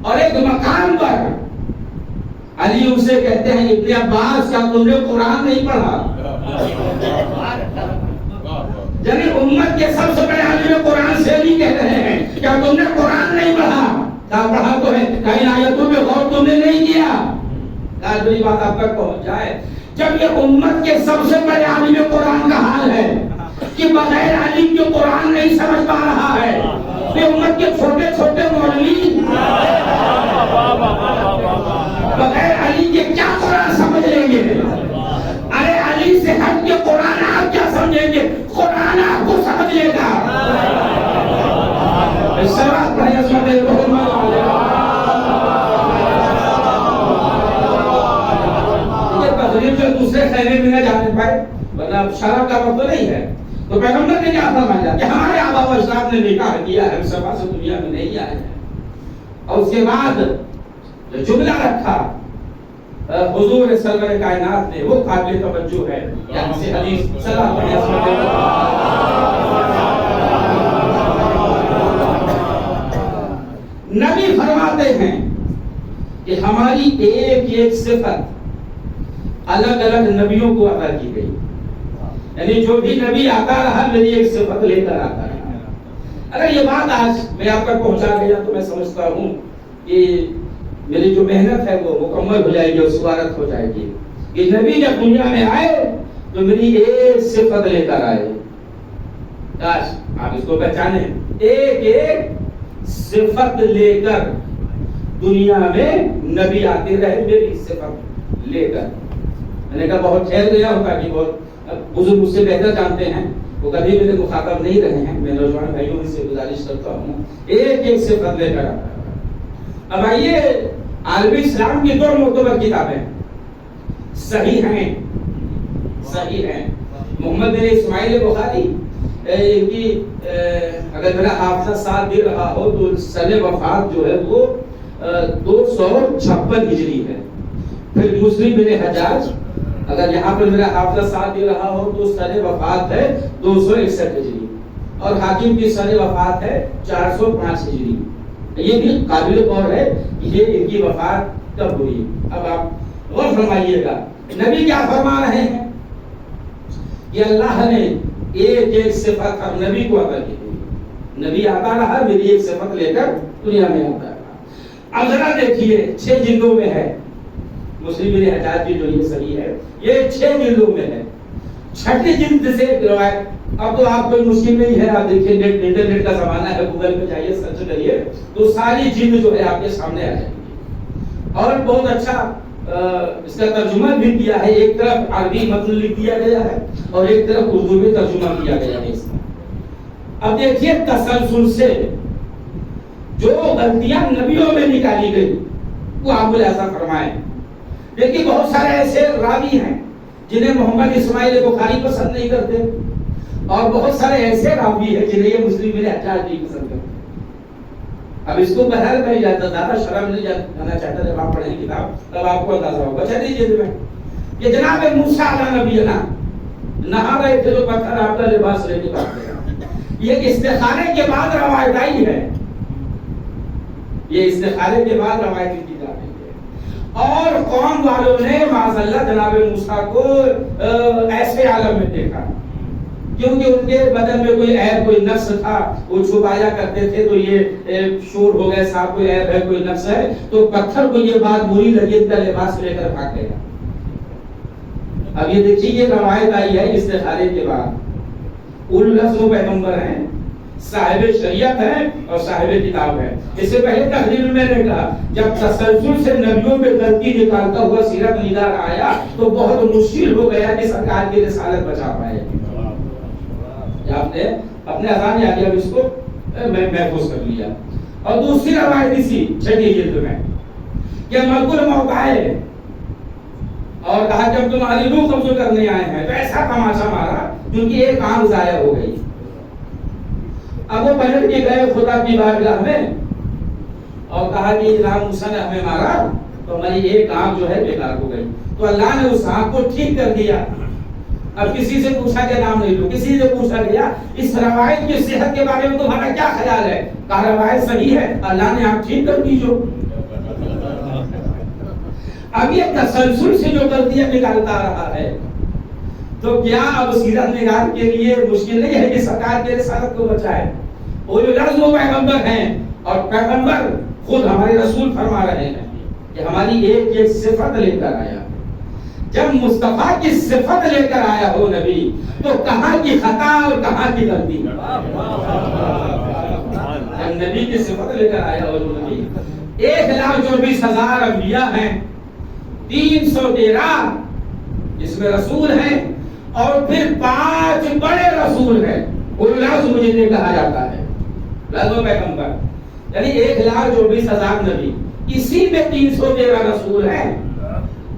اور ایک مقام پر علی اسے کہتے ہیں ابن عباس کیا تم نے قرآن نہیں پڑھا؟ یعنی امت کے سب سے بڑے عالم قرآن سے علی کہہ رہے ہیں کیا تم نے قرآن نہیں پڑھا؟ کیا پڑھا تو ہے، کئی آیتوں میں غور تم نے نہیں کیا؟ کاش بات آپ تک پہنچ جائے۔ جب یہ امت کے سب سے بڑے عالم قرآن کا حال ہے کہ بغیر علی کے قرآن نہیں سمجھ پا رہا ہے، کہ امت کے چھوٹے چھوٹے مولوی بغیر علی کے کیا قرآن سمجھ لیں گے؟ ارے علی سے ہٹ کے قرآن آپ کیا سمجھیں گے؟ قرآن آپ کو سمجھ لے گا۔ سوات پڑھیں عظمت محمد جو دوسرے خیمے میں نہ جانے پائے، ورنہ شراب کا وقت نہیں ہے، تو پیغمبر نے کیا فرمایا کہ ہمارے آبا و اجداد نے نکاح کیا ہے، ہم سفا سے دنیا میں نہیں آئے ہیں۔ اور اس کے بعد جو جملہ رکھا حضور سرور کائنات نے، وہ قابل توجہ ہے، یہاں سے حدیث صلاح پڑھیں عظمت نبی فرماتے ہیں کہ ہماری ایک ایک صفت الگ الگ نبیوں کو عطا کی گئی، یعنی جو بھی نبی آتا رہا میری ایک صفت لے کر آتا رہا۔ اگر یہ بات آج میں آپ تک پہنچا گیا تو میں سمجھتا ہوں کہ میری جو محنت ہے وہ مکمل ہو جائے گی اور سوارت ہو جائے گی کہ نبی جب دنیا میں آئے تو میری ایک صفت لے کر آئے۔ کاش آپ اس کو پہچانے، ایک ایک صفت لے کر دنیا میں نبی آتے رہے میری صفت لے کر۔ میں نے کہا بہت ٹھہر گیا ہوتا کہ بہت بزرگ مجھ سے بہتر جانتے ہیں، وہ کبھی میرے مخاطب نہیں رہے ہیں، میں نوجوان بھائیوں سے گزارش کرتا ہوں ایک ایک صفت لے کر آتا ہے۔ اب آئیے عالم اسلام کی دو معتبر کتابیں صحیح ہیں محمد بن اسماعیل بخاری کی اگر میرا حافظہ ساتھ دے رہا ہو تو سن وفات جو ہے وہ 256 ہجری ہے۔ پھر مسلم بن حجاج اگر یہاں پر میرا حافظہ ساتھ دے رہا ہو تو سن وفات ہے 261 ہجری، اور حاکم کی سن وفات ہے 405 ہجری۔ یہ بھی قابل غور ہے کہ یہ ان کی وفات کب ہوئی۔ اب آپ غور فرمائیے گا نبی کیا فرما رہے ہیں کہ اللہ نے ایک ایک صفت ہر نبی کو عطا کی ہوئی، نبی آتا رہا میری ایک صفت لے کر دنیا میں آتا رہا۔ اب ذرا دیکھیے 6 جلدوں میں ہے مسلم بن حجاج کی جو یہ صحیح ہے، یہ 6 جلدوں میں ہے۔ 6ٹھی جلد سے روایت اب تو آپ کوئی مشکل نہیں ہے، آپ دیکھیں انٹرنیٹ کا زمانہ ہے، گوگل پہ جائیے سرچ کریے تو ساری جلد جو ہے آپ کے سامنے آ جائے گی۔ اور بہت اچھا اس کا ترجمہ بھی کیا ہے، ایک طرف عربی متن لکھ دیا گیا ہے اور ایک طرف اردو میں ترجمہ کیا گیا ہے اس کا۔ اب دیکھیے تسلسل سے جو غلطیاں نبیوں میں نکالی گئی وہ آپ ملاحظہ فرمائیں. دیکھیے بہت سارے ایسے راوی ہیں جنہیں محمد اسماعیل بخاری پسند نہیں کرتے، اور بہت سارے ایسے راوی ہیں جنہیں یہ مسلم بن حجاج نہیں پسند کرتے. اب اس کو بہرحال میں زیادہ شرم نہیں جانا چاہتا، جب آپ پڑھیں کتاب تب آپ کو اندازہ ہوگا. بچا دیجیے میں کہ جناب موسیٰ علیہ نبینا نہا رہے تھے تو پتھر آپ کا لباس لے کے کاٹ گیا. یہ استخارے کے بعد روایت آئی ہے، یہ استخارے کے بعد روایت کی جا رہی ہے. اور قوم والوں نے معاذ اللہ جناب موسیٰ کو ایسے عالم میں دیکھا کیونکہ ان کے بدن میں کوئی عیب کوئی نقص تھا، وہ چھپایا کرتے تھے، تو یہ شور ہو گئے صاحب کوئی عیب ہے کوئی نقص ہے، تو پتھر کو یہ بات بری لگی، ان کا لباس لے کر بھاگ گیا. اب یہ دیکھیے یہ روایت آئی ہے استخارے کے بعد. اولو العزم پیغمبر ہیں، صاحب شریعت ہے اور صاحب کتاب ہے. اس سے پہلے تقریر میں نے کہا جب تسلسل سے نبیوں میں غلطی نکالتا ہوا سیرت نگار آیا تو بہت مشکل ہو گیا کہ سرکار کی رسالت بچا پائے. آپ نے اپنے اذان آگے اب اس کو محفوظ کر لیا. اور دوسری روایت اسی 6 جلد میں کہ ملک الموت آئے اور کہا جب تمہاری روح قبض کرنے آئے ہیں تو ایسا تماشا مارا کیونکہ ایک آنکھ ضائع ہو گئی. اب وہ پلٹ کے گئے خدا کی بارگاہ میں اور کہا کہ جناب موسیٰ نے ہمیں مارا تو ہماری ایک آنکھ جو ہے بیکار ہو گئی. تو اللہ نے اس آنکھ کو ٹھیک کر دیا. اب کسی سے پوچھا کہ نام نہیں لو، کسی سے پوچھا گیا اس روایت کی صحت کے بارے میں تمہارا کیا خیال ہے؟ کہا روایت صحیح ہے، اللہ نے آنکھ ٹھیک کر دی. جو اب یہ تسلسل سے جو غلطیاں نکالتا رہا ہے تو کیا اب سیرت نگار کے لیے مشکل نہیں ہے کہ سرکار کے رسالت کو بچائے؟ اولو العزم پیغمبر ہیں اور پیغمبر خود ہمارے رسول فرما رہے ہیں کہ ہماری ایک ایک صفت لے کر آیا. جب مصطفیٰ کی صفت لے کر آیا ہو نبی تو کہاں کی خطا اور کہاں کی غلطی؟ جب نبی کی صفت لے کر آیا ہو نبی 1,24,000 انبیاء ہیں، 313 اس میں رسول ہیں اور پھر 5 بڑے رسول ہیں. اولو العزم جنہیں کہا جاتا ہے لازم پیغمبر، یعنی 1,24,000 نبی، اسی میں 313 رسول ہیں.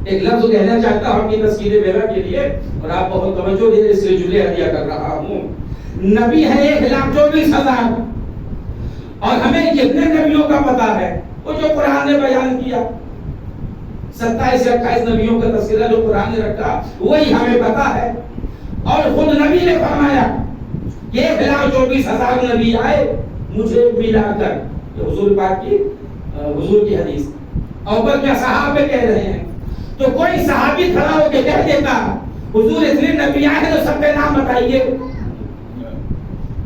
ایک لفظ کہنا چاہتا ہوں اپنی تذکیر بیرہ کے لیے اور آپ بہت توجہ دیں، اس لیے جملے ہدیہ کر رہا ہوں. نبی ہے 1,24,000 اور ہمیں کتنے نبیوں کا پتا ہے؟ وہ جو قرآن نے بیان کیا 27 سے 28 نبیوں کا تذکرہ جو قرآن نے رکھا وہی ہمیں پتا ہے. اور خود نبی نے فرمایا کہ 1,24,000 نبی آئے مجھے ملا کر، یہ حضور پاک کی حضور کی حدیث. اور بلکہ صحابہ کہہ رہے ہیں تو کوئی صحابی کھڑا ہو کے کہہ دیتا حضور اتنے نبی آئے ہیں تو سب کے نام بتائیے.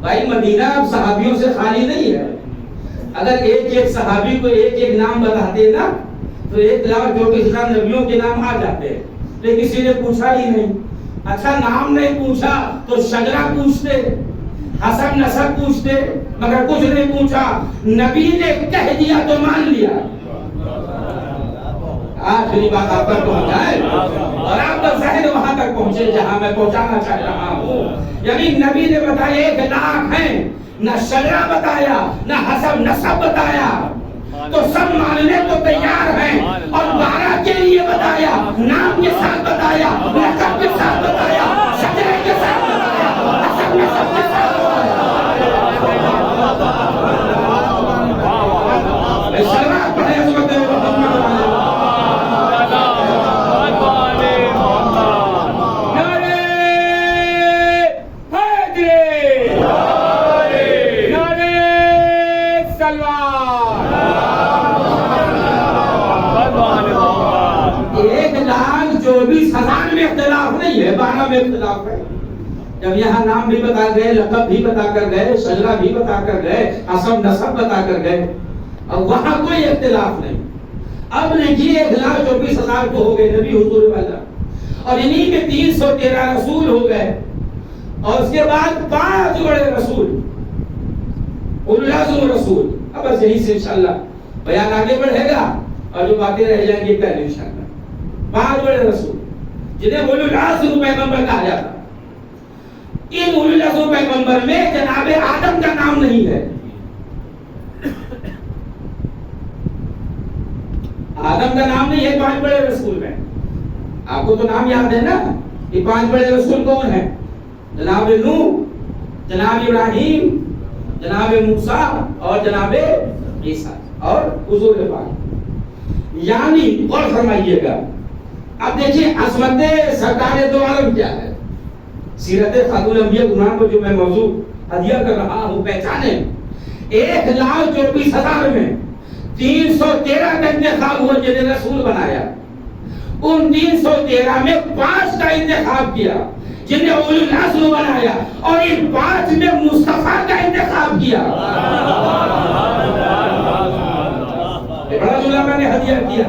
بھائی مدینہ اب صحابیوں سے خالی نہیں ہے. اگر ایک ایک صحابی کو ایک ایک نام بتاتے نا تو 1,24,000 نبیوں کے نام آ جاتے. لیکن کسی نے پوچھا ہی نہیں. اچھا نام نہیں پوچھا تو شجرہ پوچھتے، حسب نسب پوچھتے، مگر کچھ نہیں پوچھا. نبی نے کہہ دیا تو مان لیا. آخری بات آپ تک پہنچائے اور آپ کا ذہن وہاں تک پہنچے جہاں میں پہنچانا چاہ رہا ہوں. یعنی نبی نے بتایا 1,00,000 ہیں، نہ شجرہ بتایا نہ حسب نسب بتایا، تو سب ماننے کو تیار ہیں. اور 12 کے لیے بتایا، نام کے ساتھ بتایا، لقب کے ساتھ بتایا، شجرے کے ساتھ بتایا، حسب نسب کے ساتھ بتایا. سلوات پڑھیں عظمت میں اختلاف نہیں ہے، 12 میں اختلاف ہے. جب یہاں نام بھی بتا گئے، لقب بھی بتا کر گئے، شجرہ بھی بتا کر گئے، حسب نسب بتا کر گئے، اور وہاں کوئی اختلاف نہیں. اب دیکھیے 1,24,000 کو ہو گئے نبی حضور والا اور انہی میں 313 رسول ہو گئے اور اس کے بعد 5 بڑے رسول اولو العزم رسول. اب بس یہی سے انشاءاللہ بیان آگے بڑھے گا اور جو باتیں رہ جائیں گی کل انشاءاللہ. 5 بڑے رسول جنہیں اولو العزم پیغمبر کہا جاتا. ان اولو العزم پیغمبر میں جناب آدم کا نام نہیں ہے. آدم کا نام نہیں ہے 5 بڑے رسول میں. آپ کو تو نام یاد ہے نا کہ 5 بڑے رسول کون ہیں؟ جناب نوح، جناب ابراہیم، جناب موسیٰ اور جناب عیسیٰ اور حضور پاک. یعنی غور فرمائیے گا. اب دیکھیے عظمت سرکار دو عالم کیا ہے. سیرت خاتون انبیاء گناہ کو جو میں موضوع ہدیہ کر رہا ہوں پہچانے. 1,24,000 میں 313 کا انتخاب ہوا جنہیں رسول بنایا. ان 313 میں 5 کا انتخاب کیا جنہیں اولو العزم بنایا اور ان 5 میں مصطفیٰ کا انتخاب کیا. بڑا جملہ میں نے ہدیہ کیا،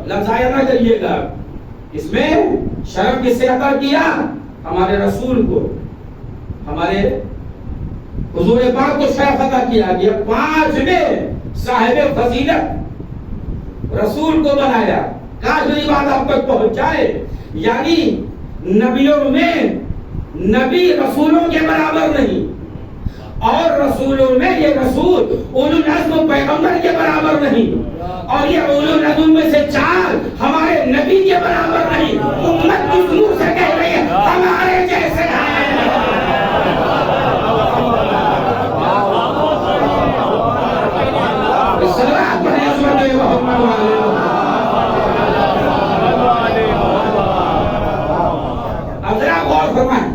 لفظ آیا نہ کریے گا. اس میں شرف کس سے عطا کیا؟ ہمارے رسول کو، ہمارے حضور پاک کو شرف عطا کیا گیا. 5 میں صاحب فضیلت رسول کو بنایا. کاش میری بات آپ تک پہنچ جائے. یعنی نبیوں میں نبی رسولوں کے برابر نہیں، اور رسولوں میں یہ رسول اولو العزم پیغمبر کے برابر نہیں، اور یہ اولو العزم میں سے 4 ہمارے نبی کے برابر نہیں. امت اس منہ سے کہہ رہی ہے ہمارے جیسے ہیں. صلوات پڑھیں عظمت محمد والے. اب ذرا غور فرمائیں.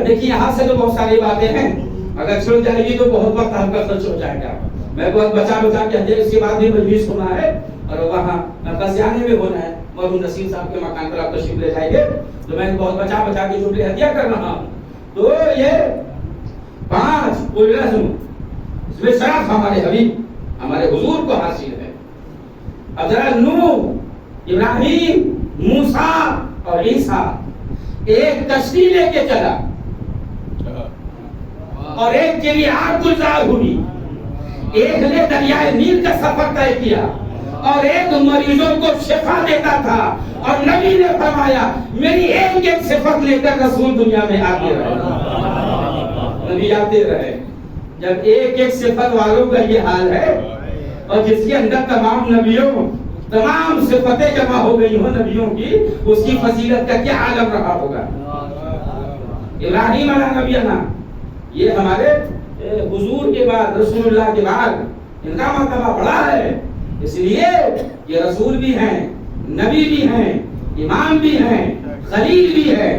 دیکھیے یہاں سے تو بہت ساری باتیں ہیں، اگر چھوڑ جائے گی تو بہت وقت آپ کا خرچ ہو جائے گا. میں بہت بچا کے حدیث اس کے بعد بھی مجلس ہونا ہے اور وہاں قصیانے میں ہونا ہے. مرحوم نصیر صاحب کے مکان پر آپ تشریف لے جائیں گے تو میں بہت بچا کے جملے ہدیہ کر رہا ہوں. تو یہ 5 اولو العزم اس میں شرف ہمارے حبیب ہمارے حضور کو حاصل ہے. اب ذرا نوح، ابراہیم، موسیٰ اور عیسیٰ ایک کشتی لے کے چلا اور ایک کے لیے آگ گلزار ہوئی. ایک نے دریائے نیل کا سفر طے کیا اور ایک مریضوں کو شفا دیتا تھا. اور نبی نے فرمایا میری ایک صفت لے کر رسول دنیا میں آتے رہے. نبی آتے رہے. جب ایک صفت والوں کا یہ حال ہے اور جس کے اندر تمام نبیوں تمام صفتیں جمع ہو گئی ہوں نبیوں کی، اس کی فضیلت کا کیا عالم رہا ہوگا. ابراہیم علیہ نبینا یہ ہمارے حضور کے بعد رسول اللہ کے بعد ان کا مرتبہ بڑا ہے. اس لیے یہ رسول بھی ہیں، نبی بھی ہیں، امام بھی ہیں، خلیل بھی ہے.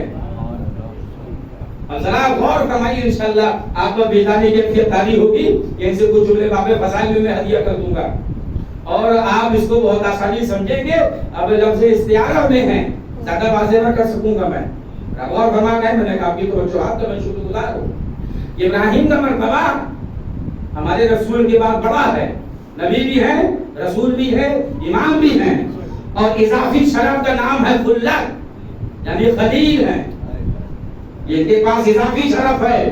اب ذرا غور فرمائیے. انشاءاللہ آپ کو بیداری کے پھر تاریخ ہوگی. ان سے کچھ جملے باب فضائل میں ہدیہ کر دوں گا اور آپ اس کو بہت آسانی سمجھیں گے. اب لفظ استعارہ میں ہیں، زیادہ واضح نہ کر سکوں گا میں. غور فرما گئے. میں نے کہا کہ توجہات کا میں شکر گزار ہوں. ابراہیم کا مرتبہ ہمارے رسول کے بعد بڑا ہے. نبی بھی ہیں، رسول بھی ہے، امام بھی ہیں. اور اضافی شرف کا نام ہے خلت، یعنی خلیل ہیں. ان کے پاس اضافی شرف ہے.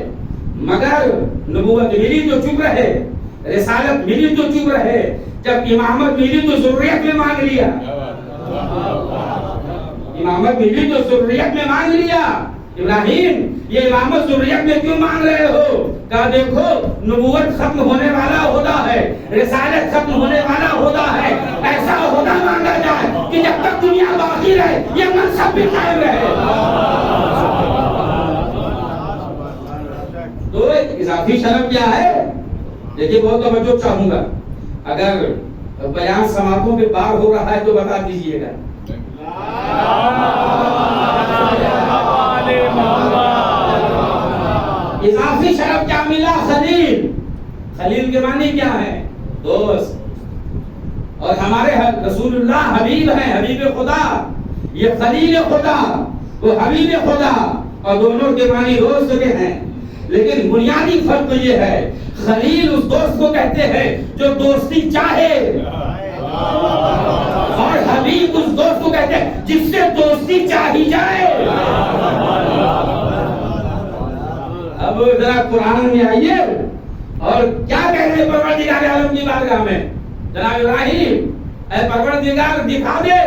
مگر نبوت ملی تو چپ رہے، رسالت ملی تو چپ رہے. جب امامت ملی تو ذریت میں مانگ لیا. امامت ملی تو ذریت میں مانگ لیا. ابراہیم یہ امامت ذریت میں کیوں مانگ رہے ہو؟ کہا دیکھو نبوت ختم ہونے والا ہوتا ہے، رسالت ختم ہونے والا ہوتا ہے. ایسا ہوتا مانگا جائے کہ جب تک دنیا باقی رہے یہ منصب بھی قائم رہے. تو اضافی شرف کیا ہے؟ دیکھیے بہت توجہ چاہوں گا. اگر بیان سماعتوں پہ بار ہو رہا ہے تو بتا دیجئے گا. اضافی شرف کیا ملا؟ خلیل. خلیل کے معنی کیا ہے؟ دوست. اور ہمارے رسول اللہ حبیب ہیں، حبیب خدا. یہ خلیل خدا، وہ حبیب خدا، اور دونوں کے معنی دوست کے ہیں. لیکن بنیادی فرق یہ ہے خلیل اس دوست کو کہتے ہیں جو دوستی چاہے، اور حبیب اس دوست کو کہتے ہیں جس سے دوستی چاہی جائے. اب ذرا قرآن میں آئیے اور کیا کہہ رہے ہیں پروردگار عالم کی بارگاہ میں. جناب ابراہیم اے پروردگار دکھا دے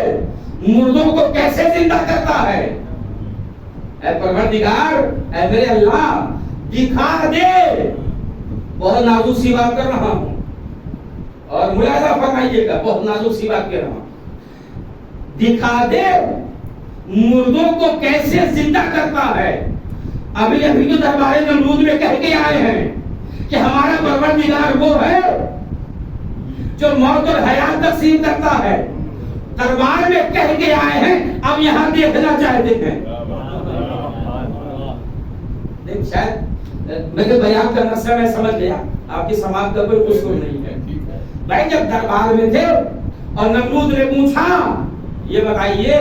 مردوں کو کیسے زندہ کرتا ہے. اے پروردگار، اے میرے اللہ دکھا دے. بہت نازک سی بات کر رہا ہوں اور ملاحظہ فرمائیے گا، بہت نازک سی بات کر رہا ہوں. دکھا دے مردوں کو کیسے زندہ کرتا ہے. ابھی جو دربار نمرود میں کہہ کے آئے ہیں کہ ہمارا پروردگار وہ ہے جو موت اور حیات تقسیم کرتا ہے. دربار میں کہہ کے آئے ہیں، اب یہاں دیکھنا چاہتے ہیں. شاید میرے بیان کا نقصہ میں سمجھ گیا، آپ کی سماعت کا کوئی قصور نہیں ہے. بھائی جب دربار میں تھے اور نمرود نے پوچھا یہ بتائیے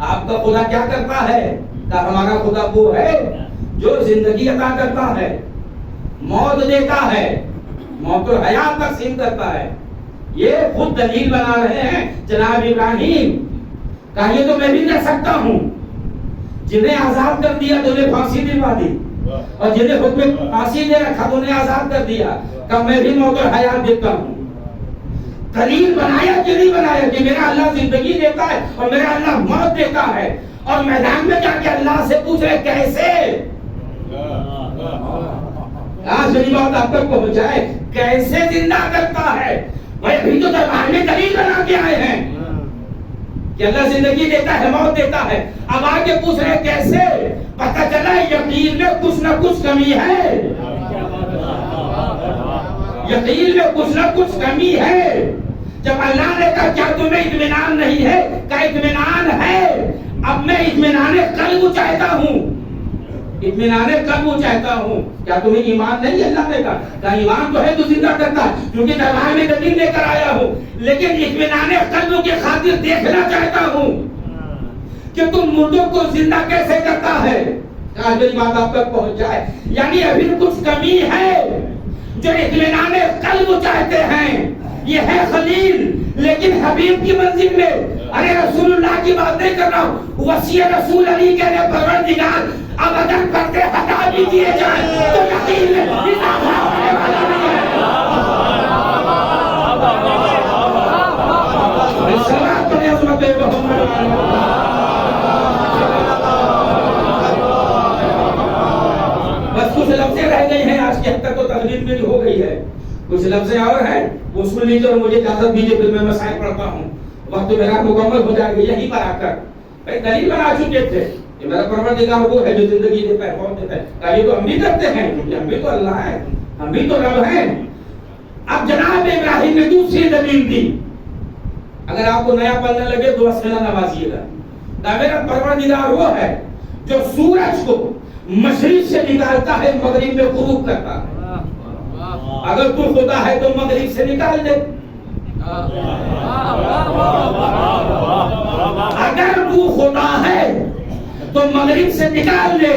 آپ کا خدا کیا کرتا ہے، کہ ہمارا خدا وہ ہے جو زندگی عطا کرتا ہے، موت دیتا ہے، موت اور حیات تقسیم کرتا ہے. یہ خود دلیل بنا رہے ہیں جناب ابراہیم. کہا یہ تو میں بھی کر سکتا ہوں. جنہیں آزاد کر دیا تو انہیں پھانسی دلوا دی، اور جنہیں حکم پھانسی دے رکھا تو انہیں آزاد کر دیا. کہ میں بھی موت اور حیات دیتا ہوں. دلیل بنایا کہ نہیں بنایا کہ میرا اللہ زندگی دیتا ہے اور میرا اللہ موت دیتا ہے. اور میدان میں جا کے اللہ سے پوچھ رہے کیسے. آج یہ بات آپ تک پہنچائے کیسے زندہ کرتا ہے. بھائی ابھی تو دربار میں دلیل بنا کے آئے ہیں کہ اللہ زندگی دیتا ہے، موت دیتا ہے. اب آگے پوچھ رہے کیسے. پتہ چلا یقین میں کچھ نہ کچھ کمی ہے. یقین میں کچھ نہ کچھ کمی ہے. جب اللہ نے کہا کیا تمہیں اطمینان نہیں ہے، کہ اطمینان ہے. اب میں اطمینان قلب چاہتا ہوں. اطمینان قلب چاہتا ہوں. کیا تمہیں ایمان نہیں؟ اللہ نے کہا کہ ایمان تو ہے تو زندہ کرتا ہے، کیونکہ دربار میں دلیل لے کر آیا ہوں. لیکن اطمینان قلب کی خاطر دیکھنا چاہتا ہوں کہ تم مردوں کو زندہ کیسے کرتا ہے. آج میری بات آپ تک پہنچ جائے. یعنی ابھی کچھ کمی ہے. جو اطمینان قلب چاہتے ہیں یہ ہے خلیل، لیکن حبیب کی منزل میں. ارے رسول اللہ کی بات نہیں کر رہا ہوں، وصی رسول علی کہہ رہے پروردگار اب اگر پردے ہٹا بھی دیے جائیں تو یقین میں اضافہ ہونے والا نہیں ہے. صلوات پڑھیں عظمت محمد. بس کچھ لفظیں رہ گئی ہیں، آج کی حد تک تو تقریر میری ہو گئی ہے. کچھ لفظیں اور ہیں وہ سن لیجیے اور مجھے اجازت دیجیے پھر میں مسائل پڑھتا ہوں. وقت میرا مکمل ہو جائے گا یہیں پر آ کر. بھائی دلیل بنا چکے تھے کہ میرا پروردگار وہ ہے جو زندگی دیتا ہے، موت دیتا ہے. کہا یہ تو ہم بھی کرتے ہیں کیونکہ ہم بھی تو اللہ ہیں، ہم بھی تو رب ہیں. اب جناب ابراہیم نے دوسری دلیل دی. اگر آپ کو نیا پڑھنے لگے تو بس میرا نوازیے گا. کہا میرا پروردگار وہ ہے جو سورج کو مشرق سے نکالتا ہے مغرب میں غروب کرتا ہے. اگر تو خدا ہے تو مغرب سے نکال دے. اگر تو خدا ہے تو مغرب سے نکال دے،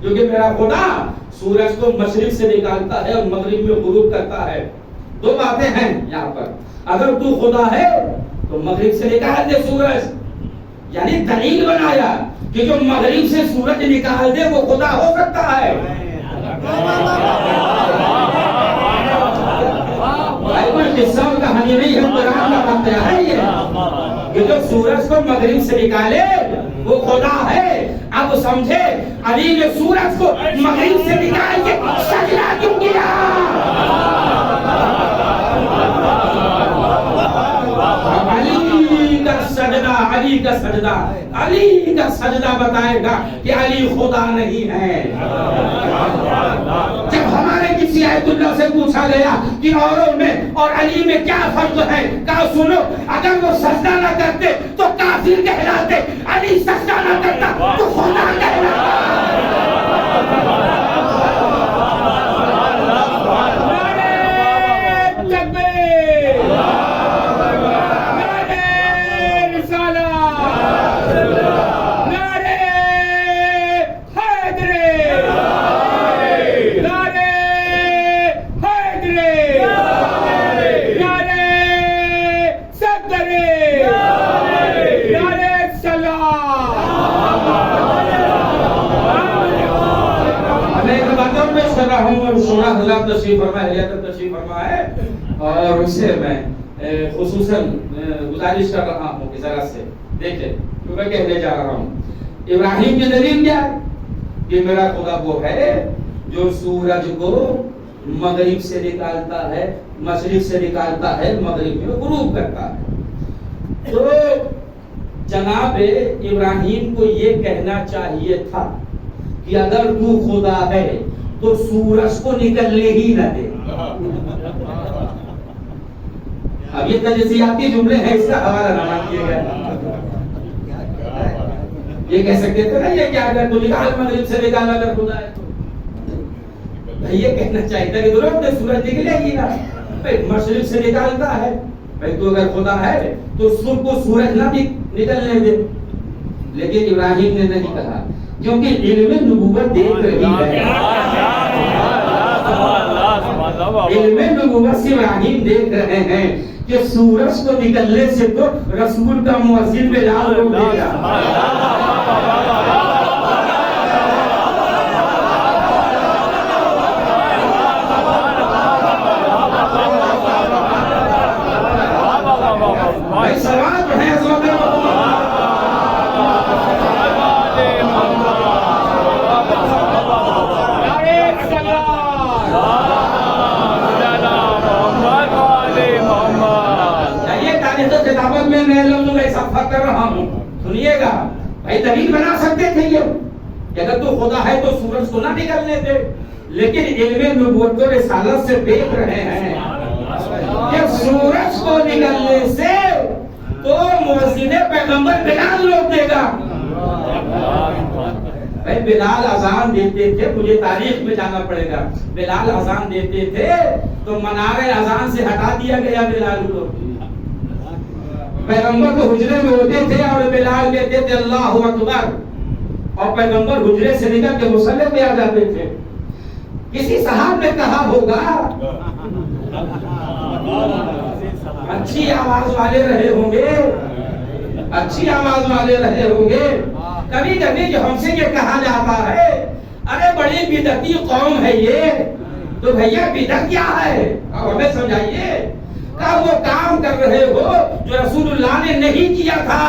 کیونکہ میرا خدا سورج کو مشرق سے نکالتا ہے اور مغرب میں غروب کرتا ہے. دو باتیں ہیں یہاں پر. اگر تو خدا ہے تو مغرب سے نکال دے سورج. یعنی دلیل بنایا کہ جو مغرب سے سورج نکال دے وہ خدا ہو سکتا ہے. کوئی قصہ اور کہانی نہیں ہے، قرآن کا واقعہ ہے یہ کہ جو سورج کو مغرب سے نکالے وہ خدا ہے. اب سمجھے علی نے سورج کو مغرب سے نکال کے سجدہ کیوں کیا. علی کا سجدہ، علی کا سجدہ، علی کا سجدہ بتائے گا کہ علی خدا نہیں ہے. جب ہمارے کسی آیت اللہ سے پوچھا گیا کہ اوروں میں اور علی میں کیا فرق ہے، کہا سنو اگر وہ سجدہ نہ کرتے تو کافر کہلاتے، علی سجدہ نہ کرتا تو خدا کہلاتا. تشریف فرما ہے اور اس سے میں خصوصاً گزارش کر رہا ہوں کہ ذرا سے دیکھیں کیوں میں کہنے جا رہا ہوں. ابراہیم کی دلیل کیا ہے کہ میرا خدا وہ ہے جو سورج کو مغرب سے نکالتا ہے، مشرق سے نکالتا ہے، مغرب میں غروب کرتا ہے۔ تو جناب ابراہیم کو یہ کہنا چاہیے تھا کہ اگر تو خدا ہے تو سورج کو نکلنے ہی نہ دے۔ اب یہ تجزیاتی جملے ہیں، اس کا حوالہ نہ کیے گئے۔ یہ کہہ سکتے تھے نا یہ کیا اگر تو نکال مغرب سے نکالا اگر خدا ہے تو یہ کہنا چاہیے تھا کہ ضرورت ہے سورج نکلے گی نا، مشرق سے نکالتا ہے بھائی، تو اگر خدا ہے تو صبح کو سورج نہ بھی نکلنے دے۔ لیکن ابراہیم نے نہیں کہا، کیونکہ علم نبوت دیکھ رہی ہے، علم نبوت سے ابراہیم دیکھ رہے ہیں کہ سورج کو نکلنے سے تو رسول کا مؤذن بلال روک دے گا۔ سوال ہے کتابت میں نئے لفظوں کا اضافہ کر رہا ہوں، سنیے گا بھائی۔ دلیل بنا سکتے تھے یہ کہ اگر تو خدا ہے تو سورج کو نہ نکلنے دے، لیکن علم نبوت و رسالت سے دیکھ رہے ہیں کہ سورج کو نکلنے سے تو مؤذن پیغمبر بلال روک دے گا۔ بھائی بلال اذان دیتے تھے، مجھے تاریخ میں جانا پڑے گا، بلال اذان دیتے تھے تو منارے اذان سے ہٹا دیا گیا بلال کو۔ پیغمبر تو حجرے میں ہوتے تھے اور بلال کہتے تھے اللہ اکبر، اور پیغمبر حجرے سے نکل کے مصلی پہ آ جاتے تھے۔ کسی صاحب نے کہا ہوگا اچھی آواز والے رہے ہوں گے، اچھی آواز والے رہے ہوں گے۔ کبھی کبھی جو ہم سے یہ کہا جاتا ہے ارے بڑی بدعتی قوم ہے یہ، تو بھیا بدعت کیا ہے اب ہمیں سمجھائیے۔ کہ وہ کام کر رہے ہو جو رسول اللہ نے نہیں کیا تھا،